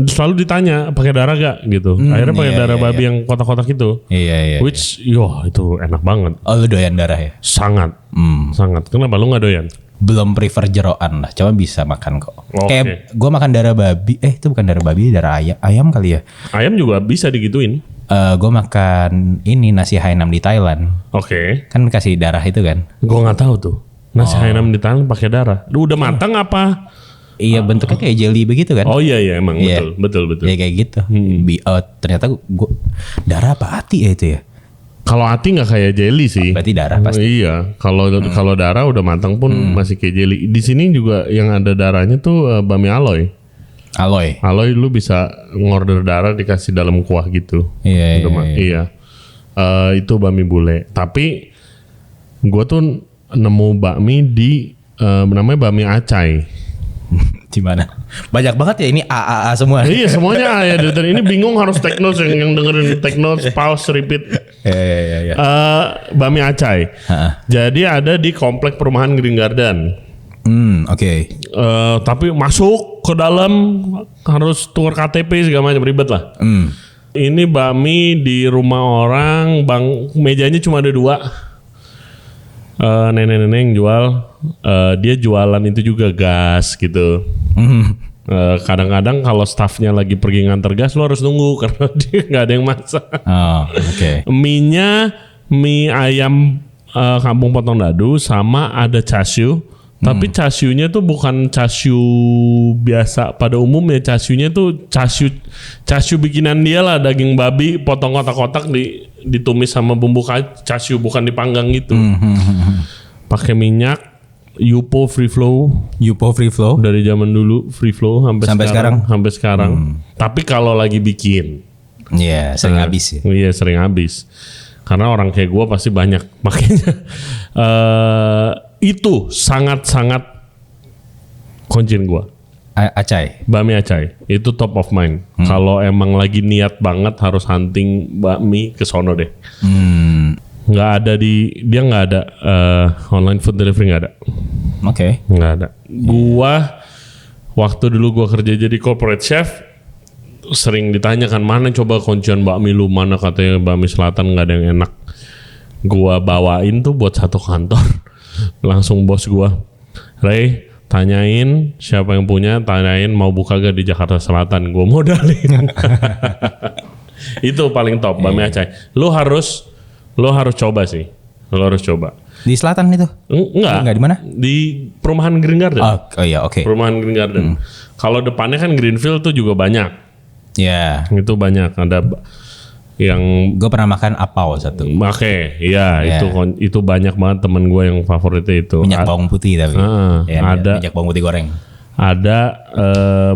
[SPEAKER 2] selalu ditanya pakai darah gak gitu. Akhirnya pakai darah babi yang kotak-kotak itu.
[SPEAKER 1] Iya.
[SPEAKER 2] Which itu enak banget.
[SPEAKER 1] Oh lu doyan darah ya?
[SPEAKER 2] Sangat. Sangat. Kenapa lu gak doyan?
[SPEAKER 1] Belum prefer jeroan lah, cuma bisa makan kok.
[SPEAKER 2] Oke.
[SPEAKER 1] Kayak gue makan darah babi, itu bukan darah babi, darah ayam kali ya.
[SPEAKER 2] Ayam juga bisa digituin.
[SPEAKER 1] Gue makan ini nasi Hainam di Thailand.
[SPEAKER 2] Oke.
[SPEAKER 1] Kan kasih darah itu kan?
[SPEAKER 2] Gue nggak tahu tuh. Nasi Hainam di Thailand pakai darah. Lu udah matang apa?
[SPEAKER 1] Iya bentuknya kayak jelly begitu kan?
[SPEAKER 2] Oh iya emang
[SPEAKER 1] Iya.
[SPEAKER 2] betul.
[SPEAKER 1] Ya kayak gitu. Ternyata gue darah apa hati ya itu ya?
[SPEAKER 2] Kalau hati nggak kayak jelly sih.
[SPEAKER 1] Berarti darah pasti.
[SPEAKER 2] Iya, kalau darah udah matang pun masih kayak jelly. Di sini juga yang ada darahnya tuh bakmi aloy.
[SPEAKER 1] Aloy.
[SPEAKER 2] Aloy lu bisa ngorder darah dikasih dalam kuah gitu.
[SPEAKER 1] Iya.
[SPEAKER 2] Itu bakmi bule. Tapi gue tuh nemu bakmi di namanya bakmi acai.
[SPEAKER 1] Di mana? Banyak banget ya ini A semua.
[SPEAKER 2] Iya semuanya A ya. Dan ini bingung harus take notes yang dengerin take notes, pause, repeat.
[SPEAKER 1] Iya.
[SPEAKER 2] Bakmi acai. Jadi ada di komplek perumahan Green Garden. Oke. Tapi masuk ke dalam harus tukar KTP segala macam, ribet lah. Ini bakmi di rumah orang, mejanya cuma ada 2. Nenek-nenek yang jual, dia jualan itu juga gas gitu. Kadang-kadang kalau staffnya lagi pergi nganter gas, lo harus nunggu karena dia nggak ada yang masak. Mie-nya mie ayam kampung potong dadu sama ada chashu. Tapi chashu-nya tuh bukan chashu biasa pada umumnya. Chashu-nya tuh chashu bikinan dia lah, daging babi potong kotak-kotak ditumis sama bumbu chashu, bukan dipanggang gitu. Pakai minyak Yupo Free Flow. Dari zaman dulu Free Flow sampai sekarang. Tapi kalau lagi bikin,
[SPEAKER 1] sering habis ya.
[SPEAKER 2] Iya sering habis. Karena orang kayak gue pasti banyak. Makanya itu sangat-sangat kunciin gue.
[SPEAKER 1] Acai.
[SPEAKER 2] Bakmi acai itu top of mind. Kalau emang lagi niat banget harus hunting bakmi ke sono deh. Nggak ada dia nggak ada online food delivery, nggak ada.
[SPEAKER 1] Oke.
[SPEAKER 2] Nggak ada. Gua waktu dulu gua kerja jadi corporate chef, sering ditanyakan mana coba kuncian bakmi lu, mana katanya bakmi selatan nggak ada yang enak. Gua bawain tuh buat satu kantor. Langsung bos gua, Ray, tanyain siapa yang punya, tanyain mau buka gak di Jakarta Selatan, gua modalin. Itu paling top bakmi acai. Lo harus coba sih. Lo harus coba.
[SPEAKER 1] Di selatan itu? Enggak di mana? Di
[SPEAKER 2] perumahan Green Garden.
[SPEAKER 1] Oh iya, oke.
[SPEAKER 2] Perumahan Green Garden. Kalau depannya kan Greenfield tuh juga banyak.
[SPEAKER 1] Iya.
[SPEAKER 2] Itu banyak. Ada yang
[SPEAKER 1] gue pernah makan apau satu.
[SPEAKER 2] Itu banyak banget temen gue yang favoritnya itu.
[SPEAKER 1] Minyak bawang putih tapi.
[SPEAKER 2] Ada
[SPEAKER 1] minyak bawang putih goreng.
[SPEAKER 2] Ada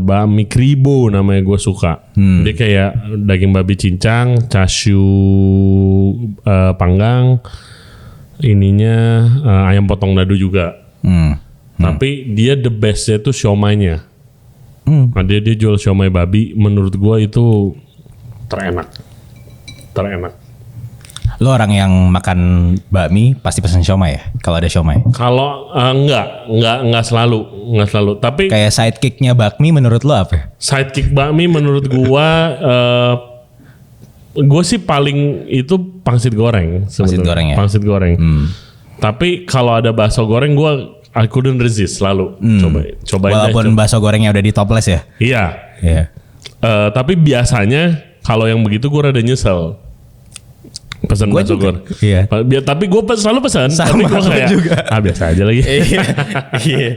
[SPEAKER 2] bakmi kribo namanya, gue suka. Dia kayak daging babi cincang, chashu panggang, ininya ayam potong dadu juga. Tapi dia the bestnya tuh siomaynya. Dia jual siomay babi, menurut gue itu terenak.
[SPEAKER 1] Lo orang yang makan bakmi pasti pesan siomay ya? Kalau ada siomay?
[SPEAKER 2] Kalau enggak selalu. Tapi
[SPEAKER 1] kayak sidekicknya bakmi menurut lo apa?
[SPEAKER 2] Sidekick bakmi menurut gua, gua sih paling itu pangsit goreng.
[SPEAKER 1] Pangsit goreng ya?
[SPEAKER 2] Pangsit goreng. Tapi kalau ada bakso goreng I couldn't resist selalu. Cobain
[SPEAKER 1] Walaupun bakso gorengnya udah di toples ya.
[SPEAKER 2] Iya.
[SPEAKER 1] Iya.
[SPEAKER 2] Tapi biasanya kalau yang begitu gue rada nyesel. Pesan bakso goreng.
[SPEAKER 1] Iya.
[SPEAKER 2] Tapi gue selalu pesan. Tapi gue kayak juga. Biasa aja lagi.
[SPEAKER 1] Iya.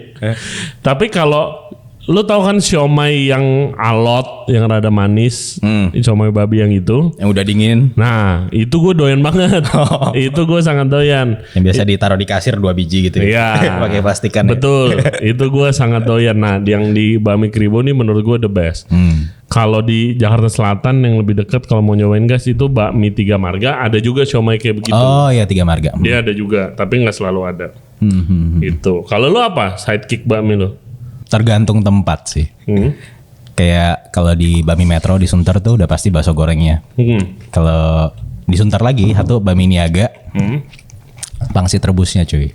[SPEAKER 2] Tapi kalau lu tahu kan siomay yang alot, yang rada manis, siomay babi yang itu,
[SPEAKER 1] yang udah dingin.
[SPEAKER 2] Nah, itu gue doyan banget. Itu gue sangat doyan.
[SPEAKER 1] Yang biasa ditaruh di kasir 2 biji gitu.
[SPEAKER 2] Iya.
[SPEAKER 1] Pakai plastikan.
[SPEAKER 2] Betul. Itu gue sangat doyan. Nah, yang di Bami Kribo ini menurut gue the best. Kalau di Jakarta Selatan yang lebih dekat kalau mau nyobain guys itu bakmi 3 Marga, ada juga siomay kayak begitu.
[SPEAKER 1] Oh iya 3 Marga.
[SPEAKER 2] Dia ada juga, tapi nggak selalu ada. Itu. Kalau lu apa sidekick bakmi lu?
[SPEAKER 1] Tergantung tempat sih. Kayak kalau di Bami Metro di Sunter tuh udah pasti bakso gorengnya. Kalau di Sunter lagi satu Bami Niaga, pangsit rebusnya cuy.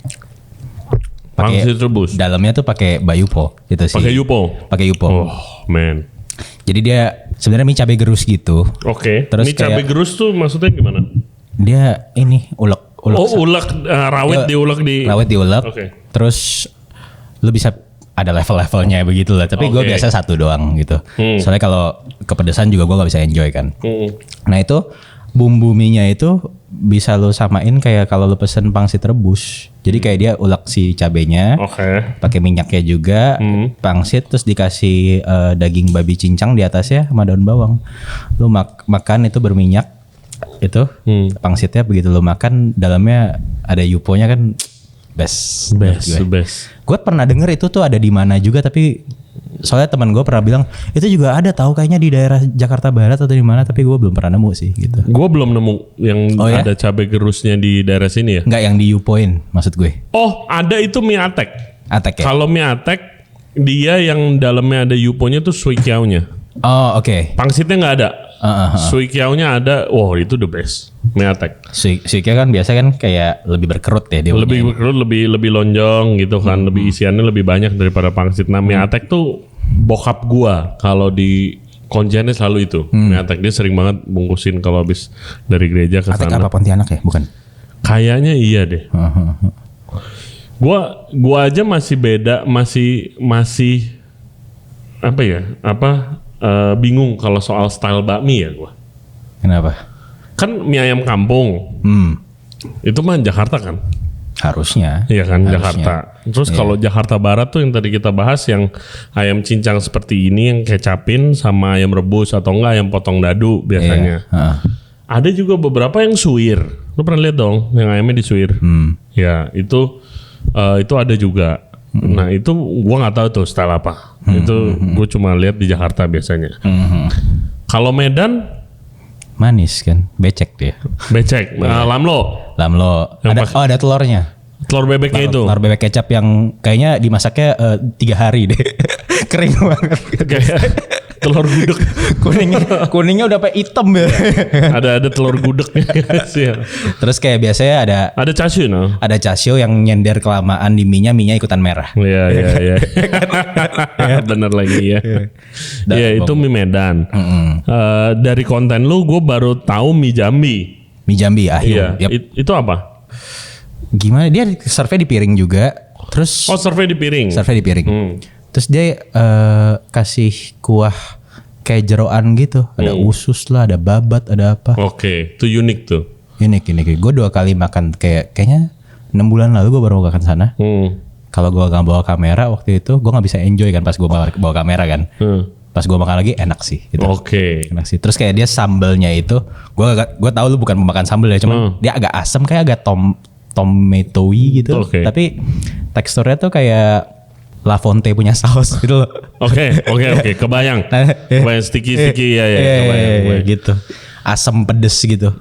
[SPEAKER 2] Pangsit rebus.
[SPEAKER 1] Dalamnya tuh pakai bayupo gitu sih.
[SPEAKER 2] Pakai yupo.
[SPEAKER 1] Pakai yupo.
[SPEAKER 2] Oh man.
[SPEAKER 1] Jadi dia sebenarnya mie cabai gerus gitu.
[SPEAKER 2] Oke.
[SPEAKER 1] Terus
[SPEAKER 2] mie cabai gerus tuh maksudnya gimana?
[SPEAKER 1] Dia ini ulek.
[SPEAKER 2] Rawit diulek di.
[SPEAKER 1] Rawit diulek.
[SPEAKER 2] Oke.
[SPEAKER 1] Terus lu bisa ada level-levelnya begitu lah. Tapi gue biasa satu doang gitu. Soalnya kalau kepedesan juga gue gak bisa enjoy kan. Nah itu bumbu mie-nya itu bisa lo samain kayak kalau lo pesen pangsit rebus. Jadi kayak dia ulek si cabenya. Pakai minyaknya juga. Pangsit terus dikasih daging babi cincang di atasnya sama daun bawang. Lo makan itu berminyak. Itu pangsitnya begitu lo makan dalamnya ada yuponya kan. Best. Gue pernah denger itu tuh ada di mana juga tapi soalnya teman gue pernah bilang itu juga ada tahu kayaknya di daerah Jakarta Barat atau di mana tapi gue belum pernah nemu sih gitu.
[SPEAKER 2] Gue belum nemu yang ada cabai gerusnya di daerah sini ya.
[SPEAKER 1] Enggak yang di Yupoin maksud gue.
[SPEAKER 2] Oh ada itu mie atek.
[SPEAKER 1] Atek ya.
[SPEAKER 2] Kalau mie atek dia yang dalamnya ada yuponya tuh suikiaunya.
[SPEAKER 1] Oh oke.
[SPEAKER 2] Pangsitnya nggak ada. Suikiaunya ada. Wow itu the best. Mie atek.
[SPEAKER 1] Suikia kan biasa kan kayak lebih berkerut ya dia.
[SPEAKER 2] Lebih berkerut, lebih lonjong gitu kan. Lebih isiannya lebih banyak daripada pangsit. Nah mie atek tuh bokap gua kalau di konjennya selalu itu. Mie atek dia sering banget bungkusin kalau habis dari gereja ke sana.
[SPEAKER 1] Atek apa Pontianak ya? Bukan.
[SPEAKER 2] Kayaknya iya deh. Gua aja masih beda, masih apa ya? Bingung kalau soal style bakmi ya gua.
[SPEAKER 1] Kenapa?
[SPEAKER 2] Kan mie ayam kampung. Itu mah Jakarta kan?
[SPEAKER 1] Harusnya.
[SPEAKER 2] Iya kan Jakarta. Terus kalau Jakarta Barat tuh yang tadi kita bahas yang ayam cincang seperti ini yang kecapin sama ayam rebus atau enggak ayam potong dadu biasanya. Ada juga beberapa yang suwir. Lu pernah lihat dong yang ayamnya disuwir? Ya itu ada juga. Nah itu gua nggak tahu tuh style apa. Itu gue cuma lihat di Jakarta biasanya. Kalau Medan
[SPEAKER 1] manis kan, becek dia.
[SPEAKER 2] Becek. Lamlo.
[SPEAKER 1] Ada telurnya.
[SPEAKER 2] Telur bebeknya itu.
[SPEAKER 1] Telur bebek kecap yang kayaknya dimasaknya 3 hari deh. Kering banget.
[SPEAKER 2] Kayak telur gudeg.
[SPEAKER 1] kuningnya udah kayak hitam ya.
[SPEAKER 2] ada telur gudegnya sih.
[SPEAKER 1] Terus kayak biasanya ada
[SPEAKER 2] chashu no?
[SPEAKER 1] Ada chashu yang nyender kelamaan di mie-nya ikutan merah.
[SPEAKER 2] Iya. Bener lagi ya. Iya itu mie Medan. Dari konten lu gue baru tahu mie Jambi.
[SPEAKER 1] Mie Jambi
[SPEAKER 2] Iya. Itu apa?
[SPEAKER 1] Gimana dia serve di piring juga. Terus
[SPEAKER 2] serve di piring.
[SPEAKER 1] Terus dia kasih kuah kayak jeroan gitu. Ada usus lah, ada babat, ada apa.
[SPEAKER 2] Oke, itu unik tuh.
[SPEAKER 1] Unik. Gue 2 kali makan kayaknya 6 bulan lalu gue baru makan sana. Kalau gue gak bawa kamera waktu itu, gue gak bisa enjoy kan pas gue bawa kamera kan. Pas gue makan lagi enak sih. Gitu. Enak sih. Terus kayak dia sambelnya itu, gue tahu lu bukan pemakan sambel ya, cuman dia agak asam kayak agak tomatoey gitu. Tapi teksturnya tuh kayak La Fonte punya saus gitu loh.
[SPEAKER 2] Oke. Kebayang sticky ya. Kebayang.
[SPEAKER 1] Gitu. Asam pedes gitu.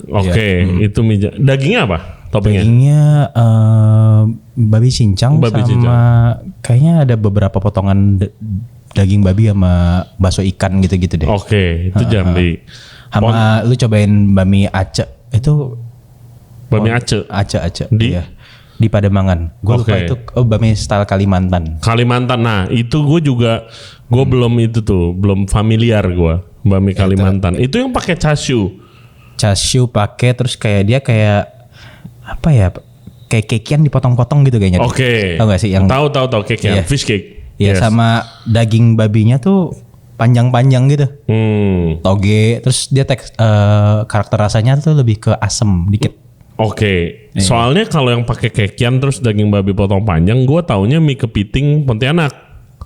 [SPEAKER 2] Itu mie. Dagingnya apa? Toppingnya?
[SPEAKER 1] Dagingnya babi cincang sama kayaknya ada beberapa potongan daging babi sama bakso ikan gitu-gitu deh.
[SPEAKER 2] Itu Jambi.
[SPEAKER 1] Sama lu cobain bami Aceh itu.
[SPEAKER 2] Bami Aceh.
[SPEAKER 1] Aceh. Di Pademangan. Gue lupa itu bami style Kalimantan.
[SPEAKER 2] Nah itu gue juga belum familiar gue bami Kalimantan. Itu yang pakai chashu.
[SPEAKER 1] Pakai terus kayak dia kayak apa ya? kayak cakean dipotong-potong gitu kayaknya.
[SPEAKER 2] Oke.
[SPEAKER 1] Tahu gak sih yang
[SPEAKER 2] Tahu cake ya,
[SPEAKER 1] Iya.
[SPEAKER 2] fish cake.
[SPEAKER 1] ya
[SPEAKER 2] Yes.
[SPEAKER 1] sama daging babinya tuh panjang-panjang gitu. Toge, terus dia karakter rasanya tuh lebih ke asem dikit.
[SPEAKER 2] Oke. Soalnya kalau yang pakai kekian terus daging babi potong panjang, gue taunya mie kepiting Pontianak.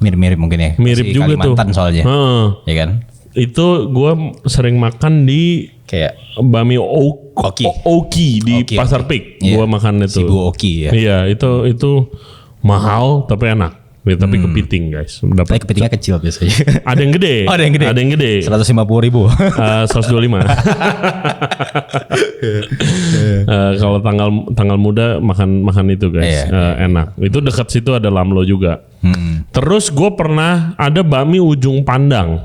[SPEAKER 1] Mirip-mirip mungkin ya.
[SPEAKER 2] Mirip
[SPEAKER 1] Masih
[SPEAKER 2] juga tuh.
[SPEAKER 1] Kalimantan soalnya.
[SPEAKER 2] Heeh.
[SPEAKER 1] Ya kan?
[SPEAKER 2] Itu gue sering makan di
[SPEAKER 1] Kayak
[SPEAKER 2] bami
[SPEAKER 1] Oki.
[SPEAKER 2] di
[SPEAKER 1] Oki,
[SPEAKER 2] Pasar
[SPEAKER 1] Oki.
[SPEAKER 2] Pik.
[SPEAKER 1] Iya.
[SPEAKER 2] Gue makan itu.
[SPEAKER 1] Si Bu Oki ya.
[SPEAKER 2] Iya, itu mahal tapi enak. Ya, tapi kepiting guys.
[SPEAKER 1] Tapi kepitingnya kecil biasanya.
[SPEAKER 2] Ada yang gede.
[SPEAKER 1] Oh, ada yang gede.
[SPEAKER 2] Ada yang gede.
[SPEAKER 1] 150.000.
[SPEAKER 2] 125. Kalau tanggal muda makan itu guys.
[SPEAKER 1] Iya.
[SPEAKER 2] Enak. Itu dekat situ ada Lamlo juga. Terus gue pernah ada bakmi ujung pandang.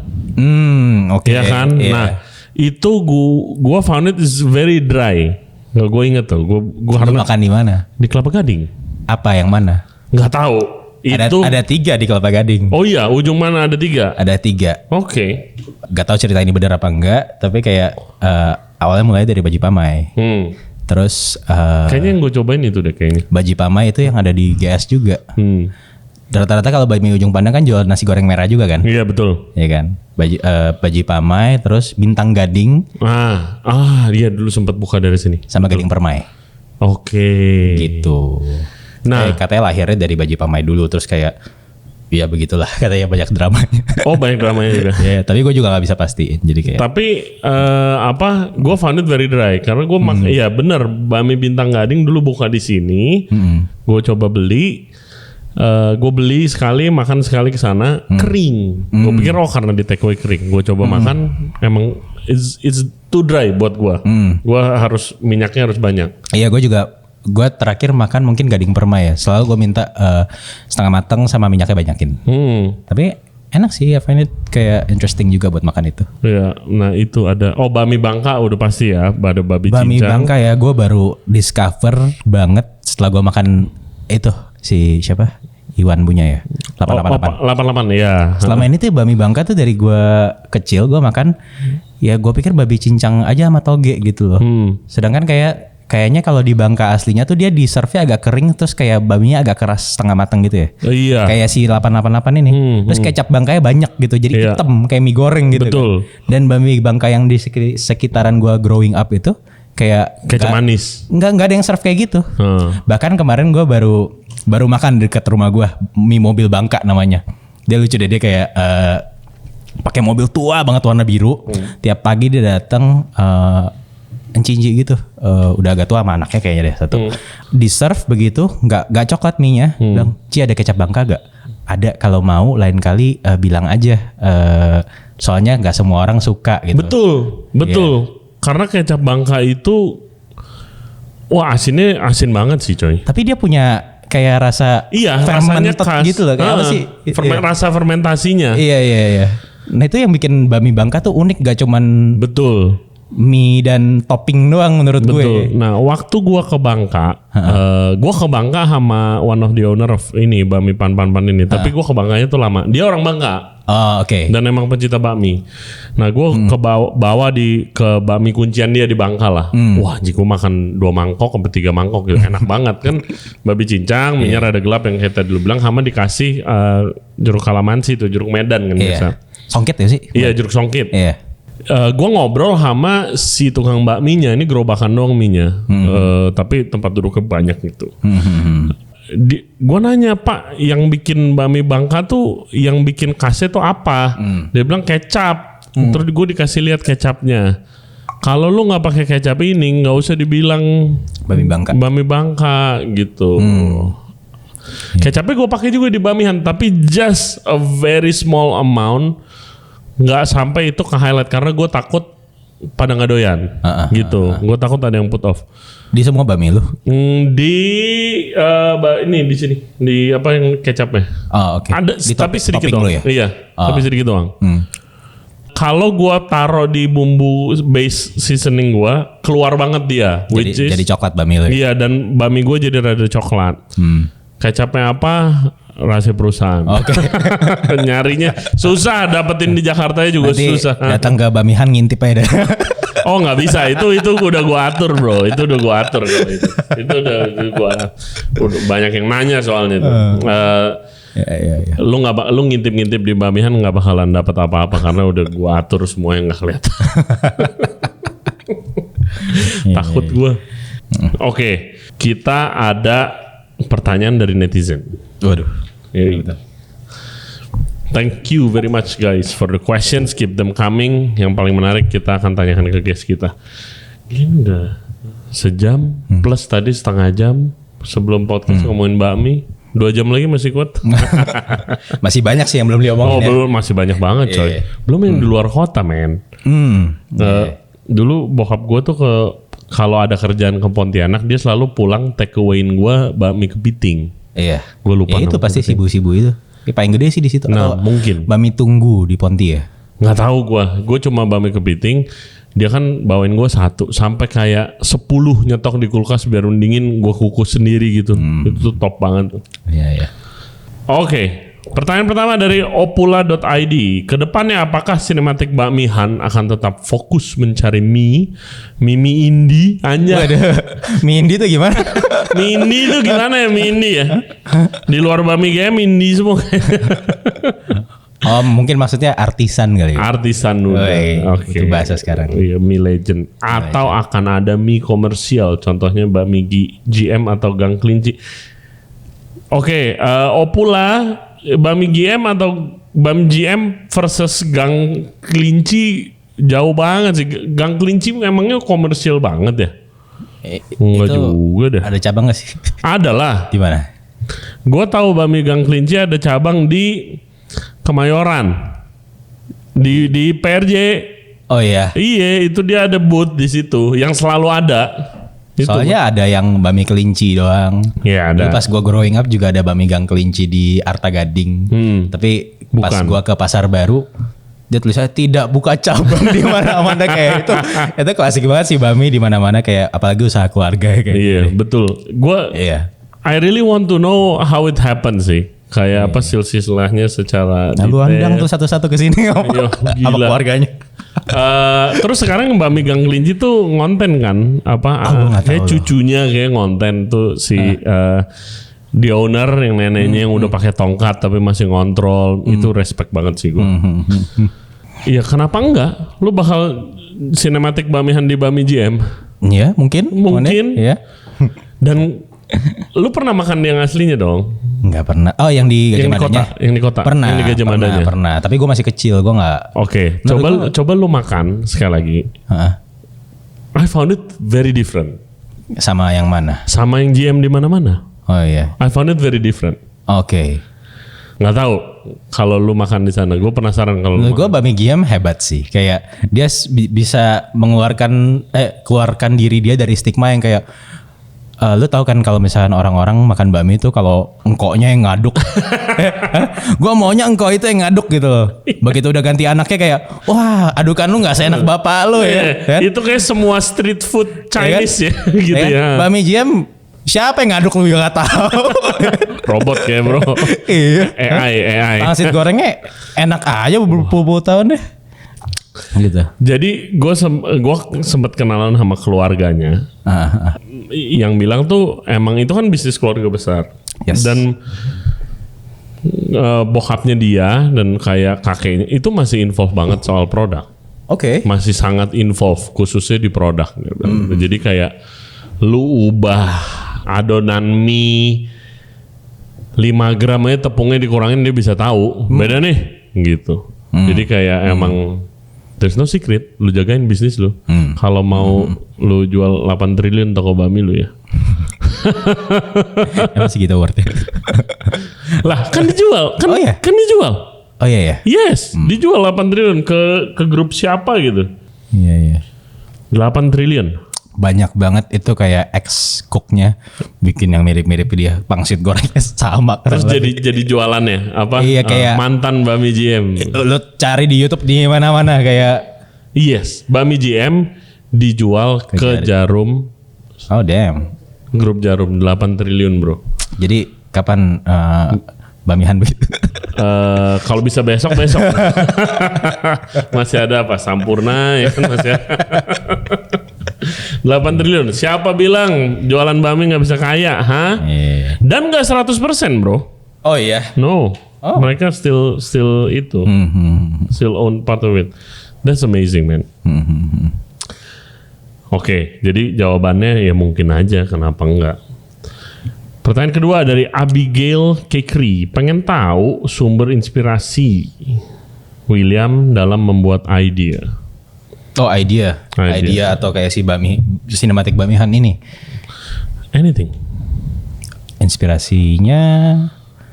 [SPEAKER 1] Oke.
[SPEAKER 2] Ya kan?
[SPEAKER 1] Iya.
[SPEAKER 2] Nah, itu gua found it is very dry. Gue inget tuh, gue
[SPEAKER 1] Lu
[SPEAKER 2] karena
[SPEAKER 1] makan di mana?
[SPEAKER 2] di Kelapa Gading.
[SPEAKER 1] Apa yang mana?
[SPEAKER 2] Nggak tahu. Itu
[SPEAKER 1] Ada 3 di Kelapa Gading.
[SPEAKER 2] Oh iya, ujung mana ada 3?
[SPEAKER 1] Ada 3.
[SPEAKER 2] Oke.
[SPEAKER 1] Gak tahu cerita ini benar apa enggak, tapi kayak awalnya mulai dari Baji Pamai. Terus
[SPEAKER 2] Kayaknya yang gue cobain itu deh kayaknya.
[SPEAKER 1] Baji Pamai itu yang ada di GS juga. Rata-rata kalau Baji Ujung Pandang kan jual nasi goreng merah juga kan?
[SPEAKER 2] Iya betul.
[SPEAKER 1] Ya kan? Baji Pamai, terus Bintang Gading,
[SPEAKER 2] Dia dulu sempat buka dari sini.
[SPEAKER 1] sama Gading Permai.
[SPEAKER 2] Oke.
[SPEAKER 1] Gitu.
[SPEAKER 2] Nah.
[SPEAKER 1] Kayak katanya lahirnya dari Baji Pamai dulu, terus kayak ya begitulah katanya banyak dramanya.
[SPEAKER 2] Oh banyak dramanya juga.
[SPEAKER 1] Ya, tapi gue juga nggak bisa pastiin. Jadi kayak
[SPEAKER 2] Tapi gue found it very dry karena gue ya bener bakmi Bintang Gading dulu buka di sini. Gue coba beli. Gue beli sekali, makan sekali ke sana kering. Gue pikir karena di take away kering. Gue coba makan, emang it's too dry buat gue. Gue minyaknya harus banyak.
[SPEAKER 1] Iya, gue terakhir makan mungkin Gading Permai ya. Selalu gue minta setengah matang sama minyaknya banyakin. Tapi enak sih, I find it kayak interesting juga buat makan itu.
[SPEAKER 2] Iya, nah itu ada. Oh bakmi Bangka udah pasti ya, ada babi
[SPEAKER 1] Bakmi
[SPEAKER 2] cincang.
[SPEAKER 1] Bangka ya, gue baru discover banget setelah gue makan itu si siapa? Iwan punya ya. 888.
[SPEAKER 2] 88 ya.
[SPEAKER 1] Selama ini tuh bakmi Bangka tuh dari gue kecil gue makan ya gue pikir babi cincang aja sama toge gitu loh. Sedangkan kayaknya kalau di Bangka aslinya tuh dia di serve-nya agak kering, terus kayak bakminya agak keras setengah matang gitu ya.
[SPEAKER 2] Iya.
[SPEAKER 1] Kayak si 888 ini. Terus kecap Bangkanya banyak gitu. Jadi
[SPEAKER 2] Iya.
[SPEAKER 1] hitam kayak mie goreng gitu.
[SPEAKER 2] Betul.
[SPEAKER 1] Kan. Dan bakmi Bangka yang di sekitaran gua growing up itu kayak
[SPEAKER 2] Kecap manis.
[SPEAKER 1] Enggak ada yang serve kayak gitu. Bahkan kemarin gua baru makan dekat rumah gua mie mobil Bangka namanya. Dia lucu deh, dia kayak pakai mobil tua banget warna biru. Tiap pagi dia datang encinci gitu, udah agak tua sama anaknya kayaknya deh satu. Di serve begitu, nggak coklat mie-nya. Bilang, Ci ada kecap Bangka gak? Ada, kalau mau lain kali bilang aja. Soalnya nggak semua orang suka gitu.
[SPEAKER 2] Betul. Karena kecap Bangka itu, asinnya asin banget sih coy.
[SPEAKER 1] Tapi dia punya kayak rasa
[SPEAKER 2] rasanya
[SPEAKER 1] fermented
[SPEAKER 2] khas.
[SPEAKER 1] gitu loh. Kayak apa sih?
[SPEAKER 2] Rasa fermentasinya.
[SPEAKER 1] Iya. Nah itu yang bikin bakmi Bangka tuh unik, gak cuman
[SPEAKER 2] Betul.
[SPEAKER 1] mie dan topping doang menurut gue.
[SPEAKER 2] Betul. Nah, waktu gua ke Bangka, sama one of the owner of ini bakmi pan ini. Tapi gua ke Bangkanya tuh lama. Dia orang Bangka.
[SPEAKER 1] Oh, oke.
[SPEAKER 2] Dan emang pencinta bakmi. Nah, gua bawa ke bakmi kuncian dia di Bangka lah. Wah, jika makan 2 mangkok sampai 3 mangkok gitu. Enak banget kan. Babi cincang, minyak rada gelap yang kayak tadi lu bilang, sama dikasih jeruk kalamansi tuh, jeruk Medan kan biasa.
[SPEAKER 1] Songket ya sih?
[SPEAKER 2] Iya, jeruk songkit.
[SPEAKER 1] Iya.
[SPEAKER 2] Gue ngobrol sama si tukang bakminya, ini gerobakan doang minyak, tapi tempat duduknya banyak gitu. Gue nanya, Pak, yang bikin bakmi Bangka tuh, yang bikin khasnya tuh apa? Dia bilang kecap. Terus gue dikasih lihat kecapnya. Kalau lu nggak pakai kecap ini, nggak usah dibilang bakmi Bangka gitu. Kecapnya gue pakai juga di bakmihan, tapi just a very small amount. Nggak sampai itu ke highlight karena gue takut pada nggak doyan gitu. Gue takut ada yang put off.
[SPEAKER 1] Di semua bakmi lu?
[SPEAKER 2] Ini di sini, di apa yang kecapnya?
[SPEAKER 1] Oh, oke.
[SPEAKER 2] Ada tapi sedikit doang.
[SPEAKER 1] Ya?
[SPEAKER 2] Iya, tapi sedikit doang. Kalau gue taruh di bumbu base seasoning gue, keluar banget dia.
[SPEAKER 1] Jadi coklat bakmi lu.
[SPEAKER 2] Iya, dan bakmi gue jadi rada coklat. Kecapnya apa? Rahasia perusahaan.
[SPEAKER 1] Oke.
[SPEAKER 2] Nyarinya susah, dapetin di Jakarta juga
[SPEAKER 1] nanti
[SPEAKER 2] susah.
[SPEAKER 1] datang ke bakmihan ngintip aja deh.
[SPEAKER 2] Oh nggak bisa, itu udah gua atur bro, itu udah gua atur kalau itu udah banyak yang nanya soalnya itu.
[SPEAKER 1] Ya.
[SPEAKER 2] Lu ngintip-ngintip di Bamihan nggak bakalan dapat apa-apa karena udah gua atur semua yang nggak kelihatan. Takut gua. Oke, kita ada pertanyaan dari netizen.
[SPEAKER 1] Waduh.
[SPEAKER 2] Ya, thank you very much guys for the questions, keep them coming. Yang paling menarik kita akan tanyakan ke guest kita. Ini udah sejam plus tadi setengah jam sebelum podcast ngomongin bakmi. 2 jam lagi masih kuat.
[SPEAKER 1] Masih banyak sih yang belum diomongin.
[SPEAKER 2] Oh belum, masih banyak banget coy. Belum yang di luar kota men. Dulu bokap gue tuh kalau ada kerjaan ke Pontianak dia selalu pulang take awayin gue bakmi kepiting.
[SPEAKER 1] Iya.
[SPEAKER 2] Gue lupa.
[SPEAKER 1] Ya itu pasti sibu-sibu itu. Paling gede sih di situ.
[SPEAKER 2] Nah, mungkin.
[SPEAKER 1] Bami Tunggu di Ponti ya?
[SPEAKER 2] Nggak tahu gue cuma bakmi kepiting. Dia kan bawain gue 1 sampai kayak 10 nyetok di kulkas biar dingin, gue kukus sendiri gitu. Itu tuh top banget.
[SPEAKER 1] Iya.
[SPEAKER 2] Oke. Pertanyaan pertama dari opula.id. Kedepannya apakah Cinematic Bakmihan akan tetap fokus mencari mie indie?
[SPEAKER 1] Mie indie tuh gimana?
[SPEAKER 2] Mie indie itu gimana ya mie indie ya? Di luar bakmi game indie semua.
[SPEAKER 1] Oh mungkin maksudnya artisan kali ya?
[SPEAKER 2] Artisan udah. Oke.
[SPEAKER 1] Itu bahasa sekarang.
[SPEAKER 2] Iya, mie legend. Atau akan ada mie komersial, contohnya bakmi GM atau Gang Kelinci. Oke, Opula, bakmi GM atau bakmi GM versus Gang Kelinci jauh banget sih. Gang Kelinci emangnya komersial banget ya? Enggak juga deh.
[SPEAKER 1] Ada cabang gak sih?
[SPEAKER 2] Ada lah.
[SPEAKER 1] Di mana?
[SPEAKER 2] Gue tahu bakmi Gang Kelinci ada cabang di Kemayoran, di PRJ.
[SPEAKER 1] Oh iya.
[SPEAKER 2] Iya, itu dia ada booth di situ yang selalu ada.
[SPEAKER 1] Soalnya ada yang bakmi kelinci doang.
[SPEAKER 2] Iya ada.
[SPEAKER 1] Dulu pas gue growing up juga ada bakmi Gang Kelinci di Arta Gading. Tapi pas gue ke Pasar Baru, dia tulisnya tidak buka cabang di mana-mana kayak itu. Itu klasik banget sih bakmi di mana-mana kayak apalagi usaha keluarga kayak.
[SPEAKER 2] Iya gitu. Betul. I really want to know how it happens sih. Kayak apa silsilahnya secara
[SPEAKER 1] lu andang tuh satu-satu ke sini sama keluarganya.
[SPEAKER 2] Terus sekarang bakmi Gang Kelinci tuh ngonten kan kayak cucunya kayak ngonten tuh si the owner yang neneknya yang udah pakai tongkat tapi masih ngontrol. Itu respect banget sih gue. Iya kenapa enggak? Lu bakal Cinematic Bakmihan di Bakmi GM?
[SPEAKER 1] Iya mungkin.
[SPEAKER 2] Iya. Dan lu pernah makan yang aslinya dong?
[SPEAKER 1] Enggak pernah. Oh yang di Gajah Madanya?
[SPEAKER 2] Yang di kota?
[SPEAKER 1] Pernah.
[SPEAKER 2] Yang di Gajah Madanya?
[SPEAKER 1] Pernah. Tapi gue masih kecil, gue nggak.
[SPEAKER 2] Oke. Coba lu makan sekali lagi. I found it very different.
[SPEAKER 1] Sama yang mana?
[SPEAKER 2] Sama yang GM di mana-mana.
[SPEAKER 1] Oh iya.
[SPEAKER 2] I found it very different.
[SPEAKER 1] Oke.
[SPEAKER 2] Nggak tahu kalau lu makan di sana. Gue penasaran kalau.
[SPEAKER 1] Gue bakmi GM hebat sih. Kayak dia bisa keluarkan diri dia dari stigma yang kayak. Lu tahu kan kalau misalnya orang-orang makan bakmi itu kalau engkoknya yang ngaduk. Gua maunya engkau itu yang ngaduk gitu loh. Begitu udah ganti anaknya kayak, wah adukan lu gak seenak bapak lu ya.
[SPEAKER 2] Itu kayak semua street food Chinese ya gitu ya.
[SPEAKER 1] Bakmi GM siapa yang ngaduk lu juga gak tahu.
[SPEAKER 2] Robot kayak bro.
[SPEAKER 1] Iya.
[SPEAKER 2] AI.
[SPEAKER 1] Pangsit gorengnya enak aja berpuluh-puluh tahun deh. Gitu.
[SPEAKER 2] Jadi gue sempat kenalan sama keluarganya, yang bilang tuh emang itu kan bisnis keluarga besar, dan bokapnya dia dan kayak kakeknya itu masih involve banget soal produk. Masih sangat involve khususnya di produk. Jadi kayak lu ubah adonan mie 5 gram aja tepungnya dikurangin dia bisa tahu beda nih gitu. Jadi kayak emang there's no secret, lu jagain bisnis lu. Kalau mau lu jual 8 triliun toko bakmi lu ya.
[SPEAKER 1] Masih gitu worth it.
[SPEAKER 2] Lah kan dijual, kan dijual.
[SPEAKER 1] Oh iya ya.
[SPEAKER 2] Yes, dijual 8 triliun ke grup siapa gitu.
[SPEAKER 1] Iya.
[SPEAKER 2] 8 triliun.
[SPEAKER 1] Banyak banget itu kayak ex-cooknya bikin yang mirip-mirip dia. Pangsit gorengnya sama.
[SPEAKER 2] Terus jadi jualannya apa?
[SPEAKER 1] Iya kayak
[SPEAKER 2] mantan bakmi GM.
[SPEAKER 1] Lu cari di YouTube di mana-mana kayak.
[SPEAKER 2] Yes, bakmi GM dijual ke Jarum.
[SPEAKER 1] Oh damn.
[SPEAKER 2] Grup Jarum 8 triliun bro.
[SPEAKER 1] Jadi kapan bakmihan begitu?
[SPEAKER 2] Kalau bisa besok. Masih ada apa? Sampurna ya kan masih ada. 8 triliun. Siapa bilang jualan bakmi nggak bisa kaya? Hah?
[SPEAKER 1] Iya.
[SPEAKER 2] Dan nggak 100% bro.
[SPEAKER 1] Oh iya.
[SPEAKER 2] No. Mereka still itu. Still own part of it. That's amazing man. Oke, jadi jawabannya ya mungkin aja, kenapa enggak. Pertanyaan kedua dari Abigail Kekri. Pengen tahu sumber inspirasi William dalam membuat idea.
[SPEAKER 1] Oh idea atau kayak si Bami, Cinematic Bamihan ini.
[SPEAKER 2] Anything.
[SPEAKER 1] Inspirasinya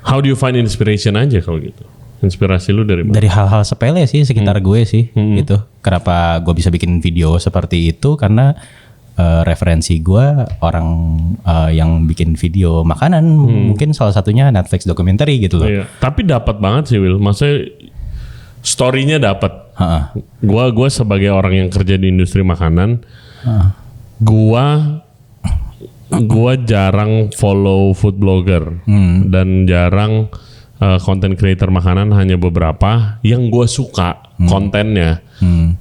[SPEAKER 2] How do you find inspiration aja kalau gitu? Inspirasi lu dari mana?
[SPEAKER 1] dari hal-hal sepele sih sekitar gue sih gitu. Kenapa gue bisa bikin video seperti itu karena referensi gue orang yang bikin video makanan, mungkin salah satunya Netflix documentary gitu loh.
[SPEAKER 2] Iya. Tapi dapat banget sih Will. Maksudnya story-nya dapat. Gua sebagai orang yang kerja di industri makanan, gua jarang follow food blogger dan jarang content creator makanan, hanya beberapa yang gue suka kontennya.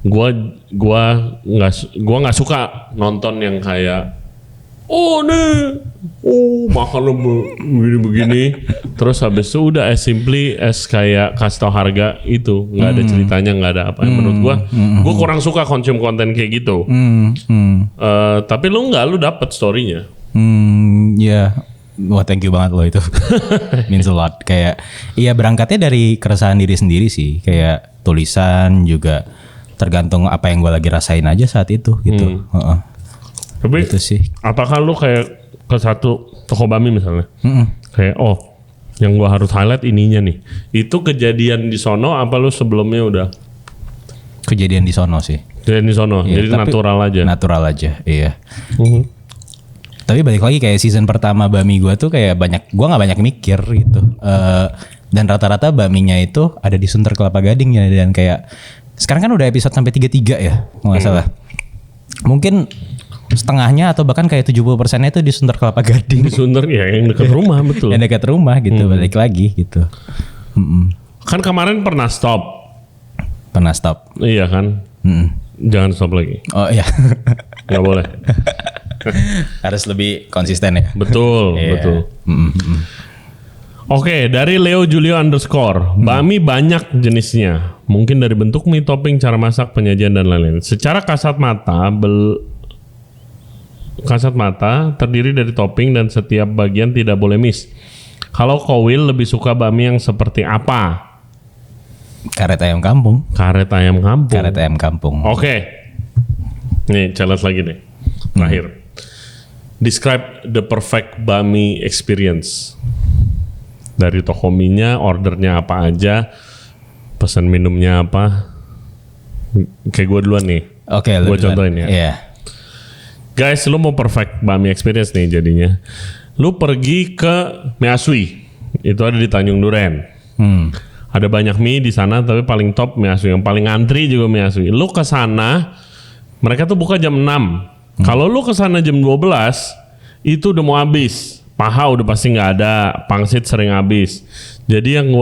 [SPEAKER 2] Gua nggak suka nonton yang kayak makan lo begini terus habis itu udah as simply as kayak kasih tau harga itu, nggak ada ceritanya, nggak ada apa. Menurut gue kurang suka konsum konten kayak gitu. Tapi lu dapet story-nya.
[SPEAKER 1] Ya. Wah, thank you banget loh itu. Means a lot. Kayak iya, berangkatnya dari keresahan diri sendiri sih. Kayak tulisan juga tergantung apa yang gue lagi rasain aja saat itu gitu.
[SPEAKER 2] Tapi
[SPEAKER 1] itu sih.
[SPEAKER 2] Apakah lu kayak ke satu toko bakmi misalnya, kayak yang gue harus highlight ininya nih, itu kejadian di sono apa lu sebelumnya udah?
[SPEAKER 1] Kejadian di sono sih.
[SPEAKER 2] Kejadian di sono,
[SPEAKER 1] Iya,
[SPEAKER 2] jadi
[SPEAKER 1] tapi
[SPEAKER 2] natural aja.
[SPEAKER 1] Natural aja, iya. Tapi balik lagi kayak season pertama bakmi gue tuh kayak gue nggak banyak mikir gitu. Dan rata-rata bakminya itu ada di Sunter Kelapa Gading ya, dan kayak sekarang kan udah episode sampai 33 ya, nggak salah. Mungkin setengahnya atau bahkan kayak 70%-nya itu di Sunter Kelapa Gading.
[SPEAKER 2] Di Sunter ya, yang dekat rumah betul.
[SPEAKER 1] Yang dekat rumah gitu, balik lagi gitu.
[SPEAKER 2] Kan kemarin pernah stop.
[SPEAKER 1] Pernah stop.
[SPEAKER 2] Iya kan? Jangan stop lagi.
[SPEAKER 1] Oh iya.
[SPEAKER 2] Gak boleh.
[SPEAKER 1] Harus lebih konsisten ya.
[SPEAKER 2] Betul, betul. Oke, dari Leo Julio _. Bakmi banyak jenisnya. Mungkin dari bentuk mie, topping, cara masak, penyajian dan lain-lain. Secara kasat mata terdiri dari topping dan setiap bagian tidak boleh miss. Kalau Kowil lebih suka bakmi yang seperti apa?
[SPEAKER 1] Karet ayam kampung.
[SPEAKER 2] Karet ayam kampung. Oke. Nih, challenge lagi nih. Terakhir. Describe the perfect bakmi experience. Dari toko mie-nya, ordernya apa aja, pesan minumnya apa. Kayak gue duluan nih.
[SPEAKER 1] Oke,
[SPEAKER 2] gue contohin ya.
[SPEAKER 1] Iya.
[SPEAKER 2] Guys, lu mau perfect bakmi experience nih jadinya. Lu pergi ke Mie Aswi. Itu ada di Tanjung Duren. Ada banyak mie di sana, tapi paling top Mie Aswi. Yang paling antri juga Mie Aswi. Lu ke sana, mereka tuh buka jam 6. Kalau lu kesana jam 12, itu udah mau habis. Paha udah pasti nggak ada, pangsit sering habis. Jadi yang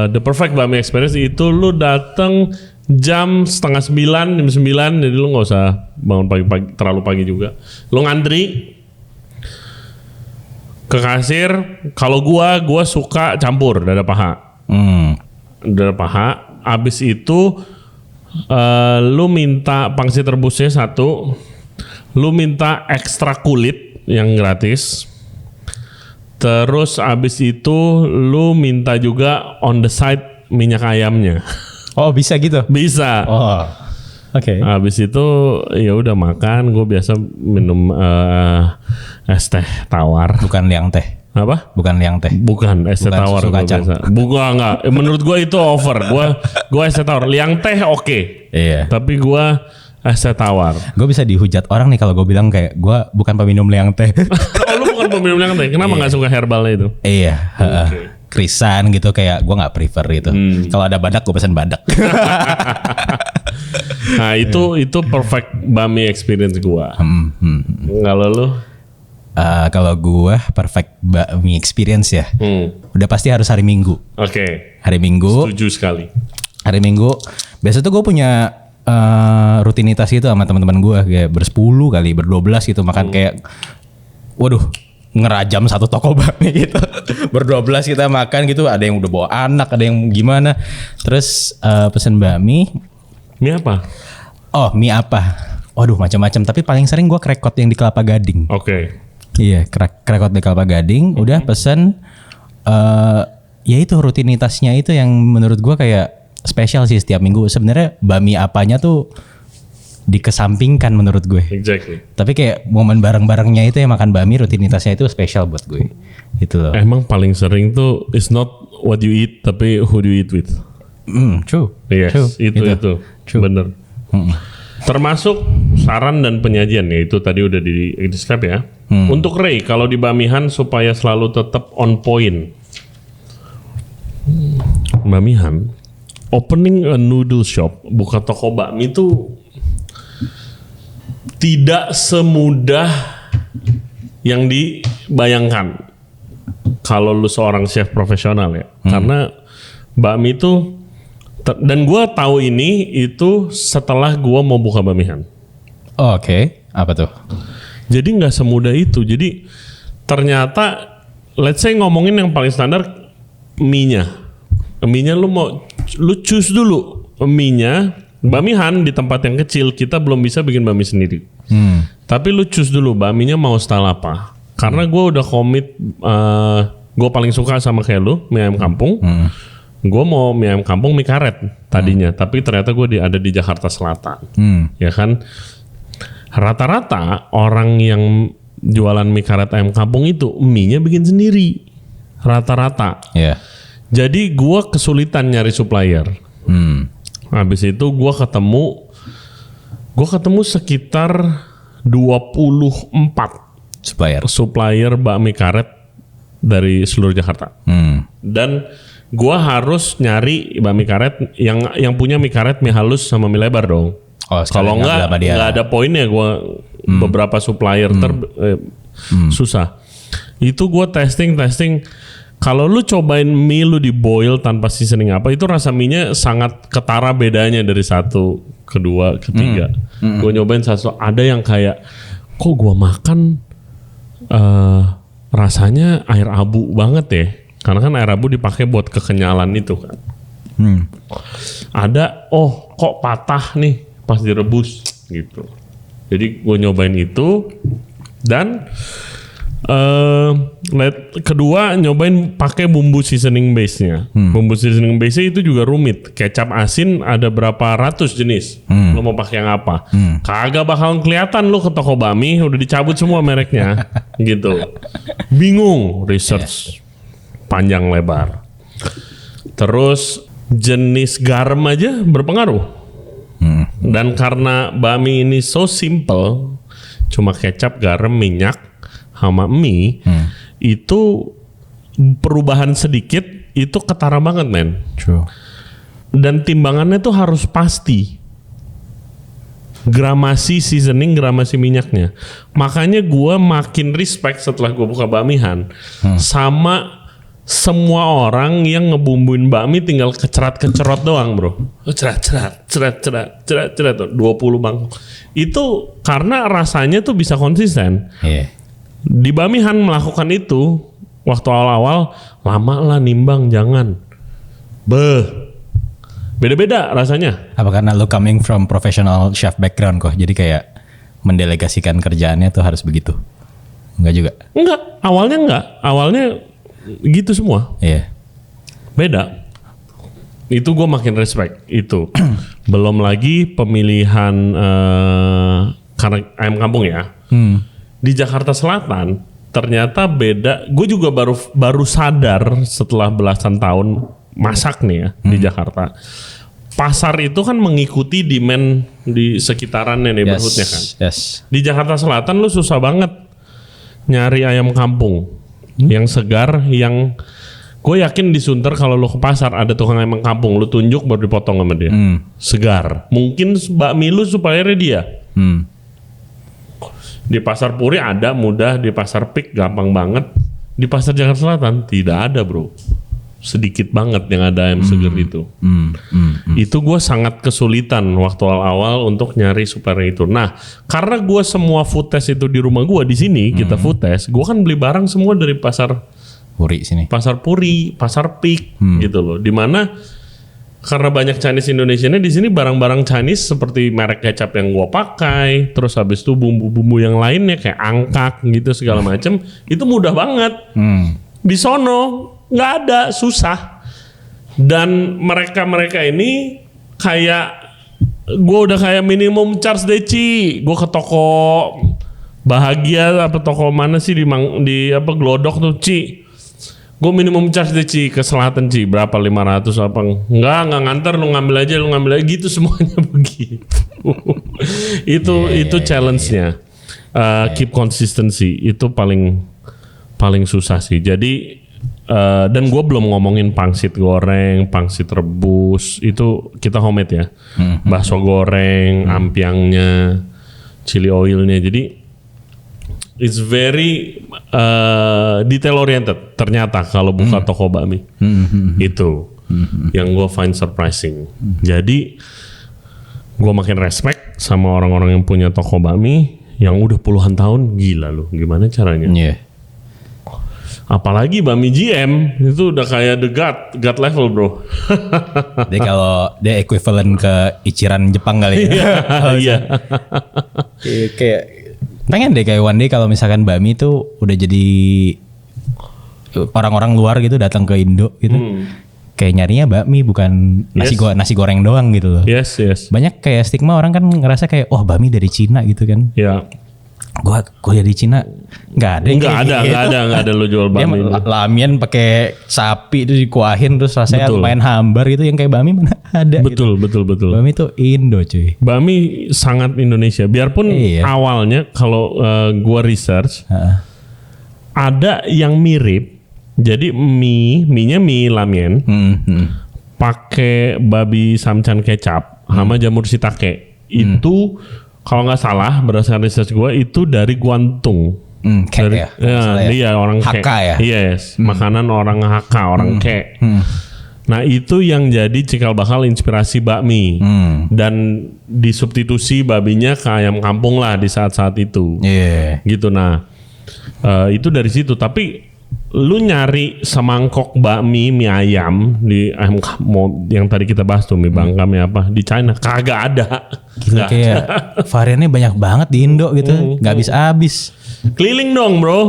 [SPEAKER 2] the perfect bakmi experience itu lu datang jam 8:30, jam 9, jadi lu nggak usah bangun pagi-pagi, terlalu pagi juga. Lu ngantri ke kasir. Kalau gua suka campur dada paha. Dada paha. Abis itu lu minta pangsit rebusnya 1. Lu minta ekstra kulit yang gratis. Terus abis itu lu minta juga on the side minyak ayamnya.
[SPEAKER 1] Oh, bisa gitu?
[SPEAKER 2] Bisa.
[SPEAKER 1] Oh. Oke.
[SPEAKER 2] Abis itu ya udah makan. Gue biasa minum es teh tawar.
[SPEAKER 1] Bukan liang teh.
[SPEAKER 2] Apa?
[SPEAKER 1] Bukan liang teh.
[SPEAKER 2] Bukan es teh tawar.
[SPEAKER 1] Susu kacang.
[SPEAKER 2] Bukan, enggak. Menurut gue itu over. Gue es teh tawar. Liang teh oke.
[SPEAKER 1] Iya.
[SPEAKER 2] Tapi gue es teh tawar.
[SPEAKER 1] Gue bisa dihujat orang nih kalau gue bilang kayak gue bukan peminum liang teh.
[SPEAKER 2] Oh, lu bukan peminum liang teh. Kenapa nggak suka herbalnya itu?
[SPEAKER 1] Iya. Krisan gitu, kayak gue nggak prefer gitu. Kalau ada badak gue pesan badak.
[SPEAKER 2] Nah itu perfect bakmi experience gue. Kalau lu?
[SPEAKER 1] Kalau gue perfect bakmi experience ya. Udah pasti harus hari Minggu.
[SPEAKER 2] Oke.
[SPEAKER 1] Hari Minggu.
[SPEAKER 2] Setuju sekali.
[SPEAKER 1] Hari Minggu. Biasa tuh gue punya rutinitas gitu sama teman-teman gue kayak bersepuluh kali, berdua-belas gitu makan kayak, waduh, ngerajam satu toko bakmi gitu. Berdua-belas kita makan gitu. Ada yang udah bawa anak, ada yang gimana. Terus pesen bakmi.
[SPEAKER 2] Mie apa?
[SPEAKER 1] Oh, mie apa? Waduh, macam-macam. Tapi paling sering gue krekot yang di Kelapa Gading.
[SPEAKER 2] Oke.
[SPEAKER 1] Iya, krekot di Kelapa Gading. Udah pesen. Ya itu rutinitasnya itu yang menurut gue kayak spesial sih setiap minggu. Sebenarnya bakmi apanya tuh dikesampingkan menurut gue.
[SPEAKER 2] Exactly.
[SPEAKER 1] Tapi kayak momen bareng-barengnya itu yang makan bakmi rutinitasnya itu spesial buat gue. Itu loh.
[SPEAKER 2] Emang paling sering tuh is not what you eat tapi who do you eat with.
[SPEAKER 1] True.
[SPEAKER 2] Yes,
[SPEAKER 1] True.
[SPEAKER 2] itu.
[SPEAKER 1] True.
[SPEAKER 2] Bener. Termasuk saran dan penyajian ya itu tadi udah di describe ya. Untuk Ray kalau di Bamihan supaya selalu tetap on point. Bamihan opening a noodle shop, buka toko bakmi itu tidak semudah yang dibayangkan kalau lu seorang chef profesional ya. Karena bakmi itu dan gue tahu ini itu setelah gue mau buka Bamihan.
[SPEAKER 1] Oh, Oke. Apa tuh?
[SPEAKER 2] Jadi nggak semudah itu. Jadi ternyata let's say ngomongin yang paling standar mie-nya. Mie-nya lu choose dulu mie-nya. Bamihan di tempat yang kecil kita belum bisa bikin bakmi sendiri. Tapi lu choose dulu bakminya mau style apa. Karena gue udah komit, gue paling suka sama kayak lu mie ayam kampung. Gue mau mie ayam kampung mie karet tadinya, tapi ternyata gue ada di Jakarta Selatan. Ya kan, rata-rata orang yang jualan mie karet ayam kampung itu mie-nya bikin sendiri, rata-rata.
[SPEAKER 1] Iya.
[SPEAKER 2] Jadi gue kesulitan nyari supplier. Habis itu gue ketemu sekitar 24 supplier bakmi karet dari seluruh Jakarta. Dan gue harus nyari bakmi karet yang punya mie karet, mie halus sama mie lebar dong. Kalau nggak ada poinnya gue beberapa supplier susah. Itu gue testing. Kalau lu cobain mie lu di boil tanpa seasoning apa, itu rasa mie-nya sangat ketara bedanya dari satu, kedua, ketiga. Gue nyobain satu, ada yang kayak kok gue makan rasanya air abu banget ya. Karena kan air abu dipakai buat kekenyalan itu kan. Ada, kok patah nih pas direbus gitu. Jadi gue nyobain itu dan kedua nyobain pakai bumbu seasoning base-nya. Bumbu seasoning base-nya itu juga rumit. Kecap asin ada berapa ratus jenis. Lo mau pakai yang apa? Kagak bakal kelihatan lo ke toko bakmi udah dicabut semua mereknya gitu. Bingung research panjang lebar. Terus jenis garam aja berpengaruh. Dan karena bakmi ini so simple, cuma kecap, garam, minyak sama mie, itu perubahan sedikit itu ketara banget men.
[SPEAKER 1] True.
[SPEAKER 2] Dan timbangannya tuh harus pasti. Gramasi seasoning, gramasi minyaknya. Makanya gue makin respect setelah gue buka Bamihan sama semua orang yang ngebumbuin bakmi tinggal kecerat-kecerot doang bro. Cerat 20 bang. Itu karena rasanya tuh bisa konsisten. Di Bamihan melakukan itu waktu awal-awal lama lah nimbang, jangan. Beda-beda rasanya. Apa
[SPEAKER 1] karena lo coming from professional chef background kok, jadi kayak mendelegasikan kerjaannya tuh harus begitu? Enggak juga?
[SPEAKER 2] Awalnya gitu semua.
[SPEAKER 1] Iya.
[SPEAKER 2] Beda. Itu gue makin respect itu. Belum lagi pemilihan karena ayam kampung ya. Di Jakarta Selatan ternyata beda. Gue juga baru sadar setelah belasan tahun masak nih ya di Jakarta. Pasar itu kan mengikuti demand di sekitarannya neighborhoodnya kan. Di Jakarta Selatan lu susah banget nyari ayam kampung yang segar, yang gue yakin di Sunter kalau lu ke pasar ada tukang ayam kampung, lu tunjuk baru dipotong sama dia. Segar. Mungkin bakmi lu suppliernya dia. Di Pasar Puri ada mudah, di Pasar Pik gampang banget. Di Pasar Jakarta Selatan tidak ada bro. Sedikit banget yang ada ayam seger itu. Itu gue sangat kesulitan waktu awal-awal untuk nyari super itu. Nah, karena gue semua food test itu di rumah gue di sini kita food test, gue kan beli barang semua dari Pasar
[SPEAKER 1] Puri sini.
[SPEAKER 2] Pasar Puri, Pasar Pik gitu loh. Dimana karena banyak Chinese Indonesianya di sini barang-barang Chinese seperti merek kecap yang gua pakai, terus habis itu bumbu-bumbu yang lainnya kayak angkak gitu segala macem itu mudah banget. Di sono nggak ada, susah. Dan mereka ini kayak gua udah kayak minimum charge deh Ci. Gua ke toko Bahagia apa toko mana sih di apa Glodok tuh Ci. Gue minimum charge deh Ci ke selatan Ci berapa 500 apa enggak nganter lu ngambil aja gitu semuanya begitu. itu challenge-nya. Keep consistency itu paling susah sih. Jadi dan gue belum ngomongin pangsit goreng, pangsit rebus itu kita homemade ya. Bakso goreng, ampiangnya, chili oilnya. Jadi it's very detail oriented ternyata kalau buka toko bakmi. Itu yang gue find surprising. Jadi gue makin respect sama orang-orang yang punya toko bakmi yang udah puluhan tahun. Gila loh, gimana caranya? Apalagi bakmi GM itu udah kayak the god level bro.
[SPEAKER 1] Dia kalau dia equivalent ke Ichiran Jepang kali ya.
[SPEAKER 2] Iya.
[SPEAKER 1] Kayak pengen deh kayak one day kalau misalkan bakmi itu udah jadi orang-orang luar gitu datang ke Indo gitu. Kayak nyarinya bakmi bukan nasi goreng doang gitu loh.
[SPEAKER 2] Yes.
[SPEAKER 1] Banyak kayak stigma orang kan ngerasa kayak bakmi dari Cina gitu kan.
[SPEAKER 2] Ya.
[SPEAKER 1] Gua dari Cina nggak ada lo jual bakmi. Lamian pakai sapi itu dikuahin terus rasanya lumayan hambar gitu, yang kayak bakmi mana ada.
[SPEAKER 2] Betul.
[SPEAKER 1] Bakmi itu Indo cuy.
[SPEAKER 2] Bakmi sangat Indonesia. Biarpun awalnya kalau gua research ada yang mirip. Jadi mie-nya mie lamian. Pakai babi samcan kecap sama jamur shiitake. Itu kalau nggak salah berdasarkan research gue itu dari Guangdong.
[SPEAKER 1] Kek
[SPEAKER 2] Iya orang Kek.
[SPEAKER 1] Hakka ya?
[SPEAKER 2] Yes, makanan orang Hakka, orang Kek. Nah itu yang jadi cikal bakal inspirasi bakmi. Dan disubstitusi babinya ke ayam kampung lah di saat-saat itu. Gitu. Nah itu dari situ. Tapi lu nyari semangkok bakmi mie ayam di ayam yang tadi kita bahas tuh mie bangka mie apa di China kagak ada.
[SPEAKER 1] Gila, kayak variannya banyak banget di Indo gitu, nggak habis.
[SPEAKER 2] Keliling dong bro.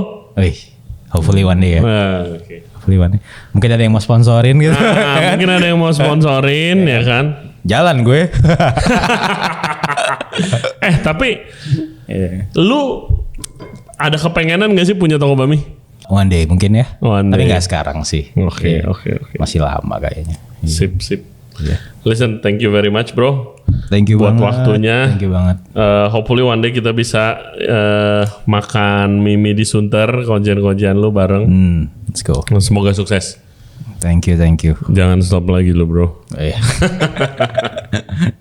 [SPEAKER 1] Hopefully one day ya.
[SPEAKER 2] Okay.
[SPEAKER 1] Hopefully one day. Mungkin ada yang mau sponsorin gitu.
[SPEAKER 2] Mungkin ada yang mau sponsorin ya kan.
[SPEAKER 1] Jalan gue.
[SPEAKER 2] Tapi lu ada kepengenan gak sih punya toko bakmi?
[SPEAKER 1] One day mungkin ya. Tapi nggak sekarang sih.
[SPEAKER 2] Oke.
[SPEAKER 1] Masih lama kayaknya.
[SPEAKER 2] Sip. Listen, thank you very much bro.
[SPEAKER 1] Thank you
[SPEAKER 2] buat
[SPEAKER 1] banget.
[SPEAKER 2] Waktunya.
[SPEAKER 1] Thank you banget.
[SPEAKER 2] Hopefully one day kita bisa makan mie di Sunter, konjen lu bareng.
[SPEAKER 1] Let's go.
[SPEAKER 2] Semoga sukses.
[SPEAKER 1] Thank you.
[SPEAKER 2] Jangan stop lagi lo bro.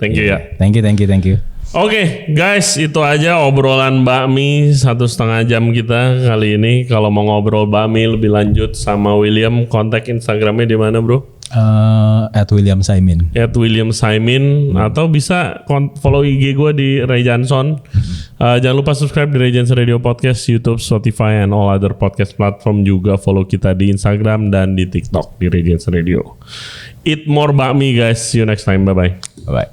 [SPEAKER 2] Thank you ya.
[SPEAKER 1] Thank you.
[SPEAKER 2] Oke, guys, itu aja obrolan bakmi 1,5 jam kita kali ini. Kalau mau ngobrol bakmi lebih lanjut sama William, kontak Instagramnya di mana bro?
[SPEAKER 1] @WilliamSaimin.
[SPEAKER 2] @WilliamSaimin atau bisa follow IG gue di Ray Johnson. Jangan lupa subscribe di Ray Johnson Radio Podcast, YouTube, Spotify, and all other podcast platform. Juga follow kita di Instagram dan di TikTok di Ray Johnson Radio. Eat more bakmi guys. See you next time. Bye bye.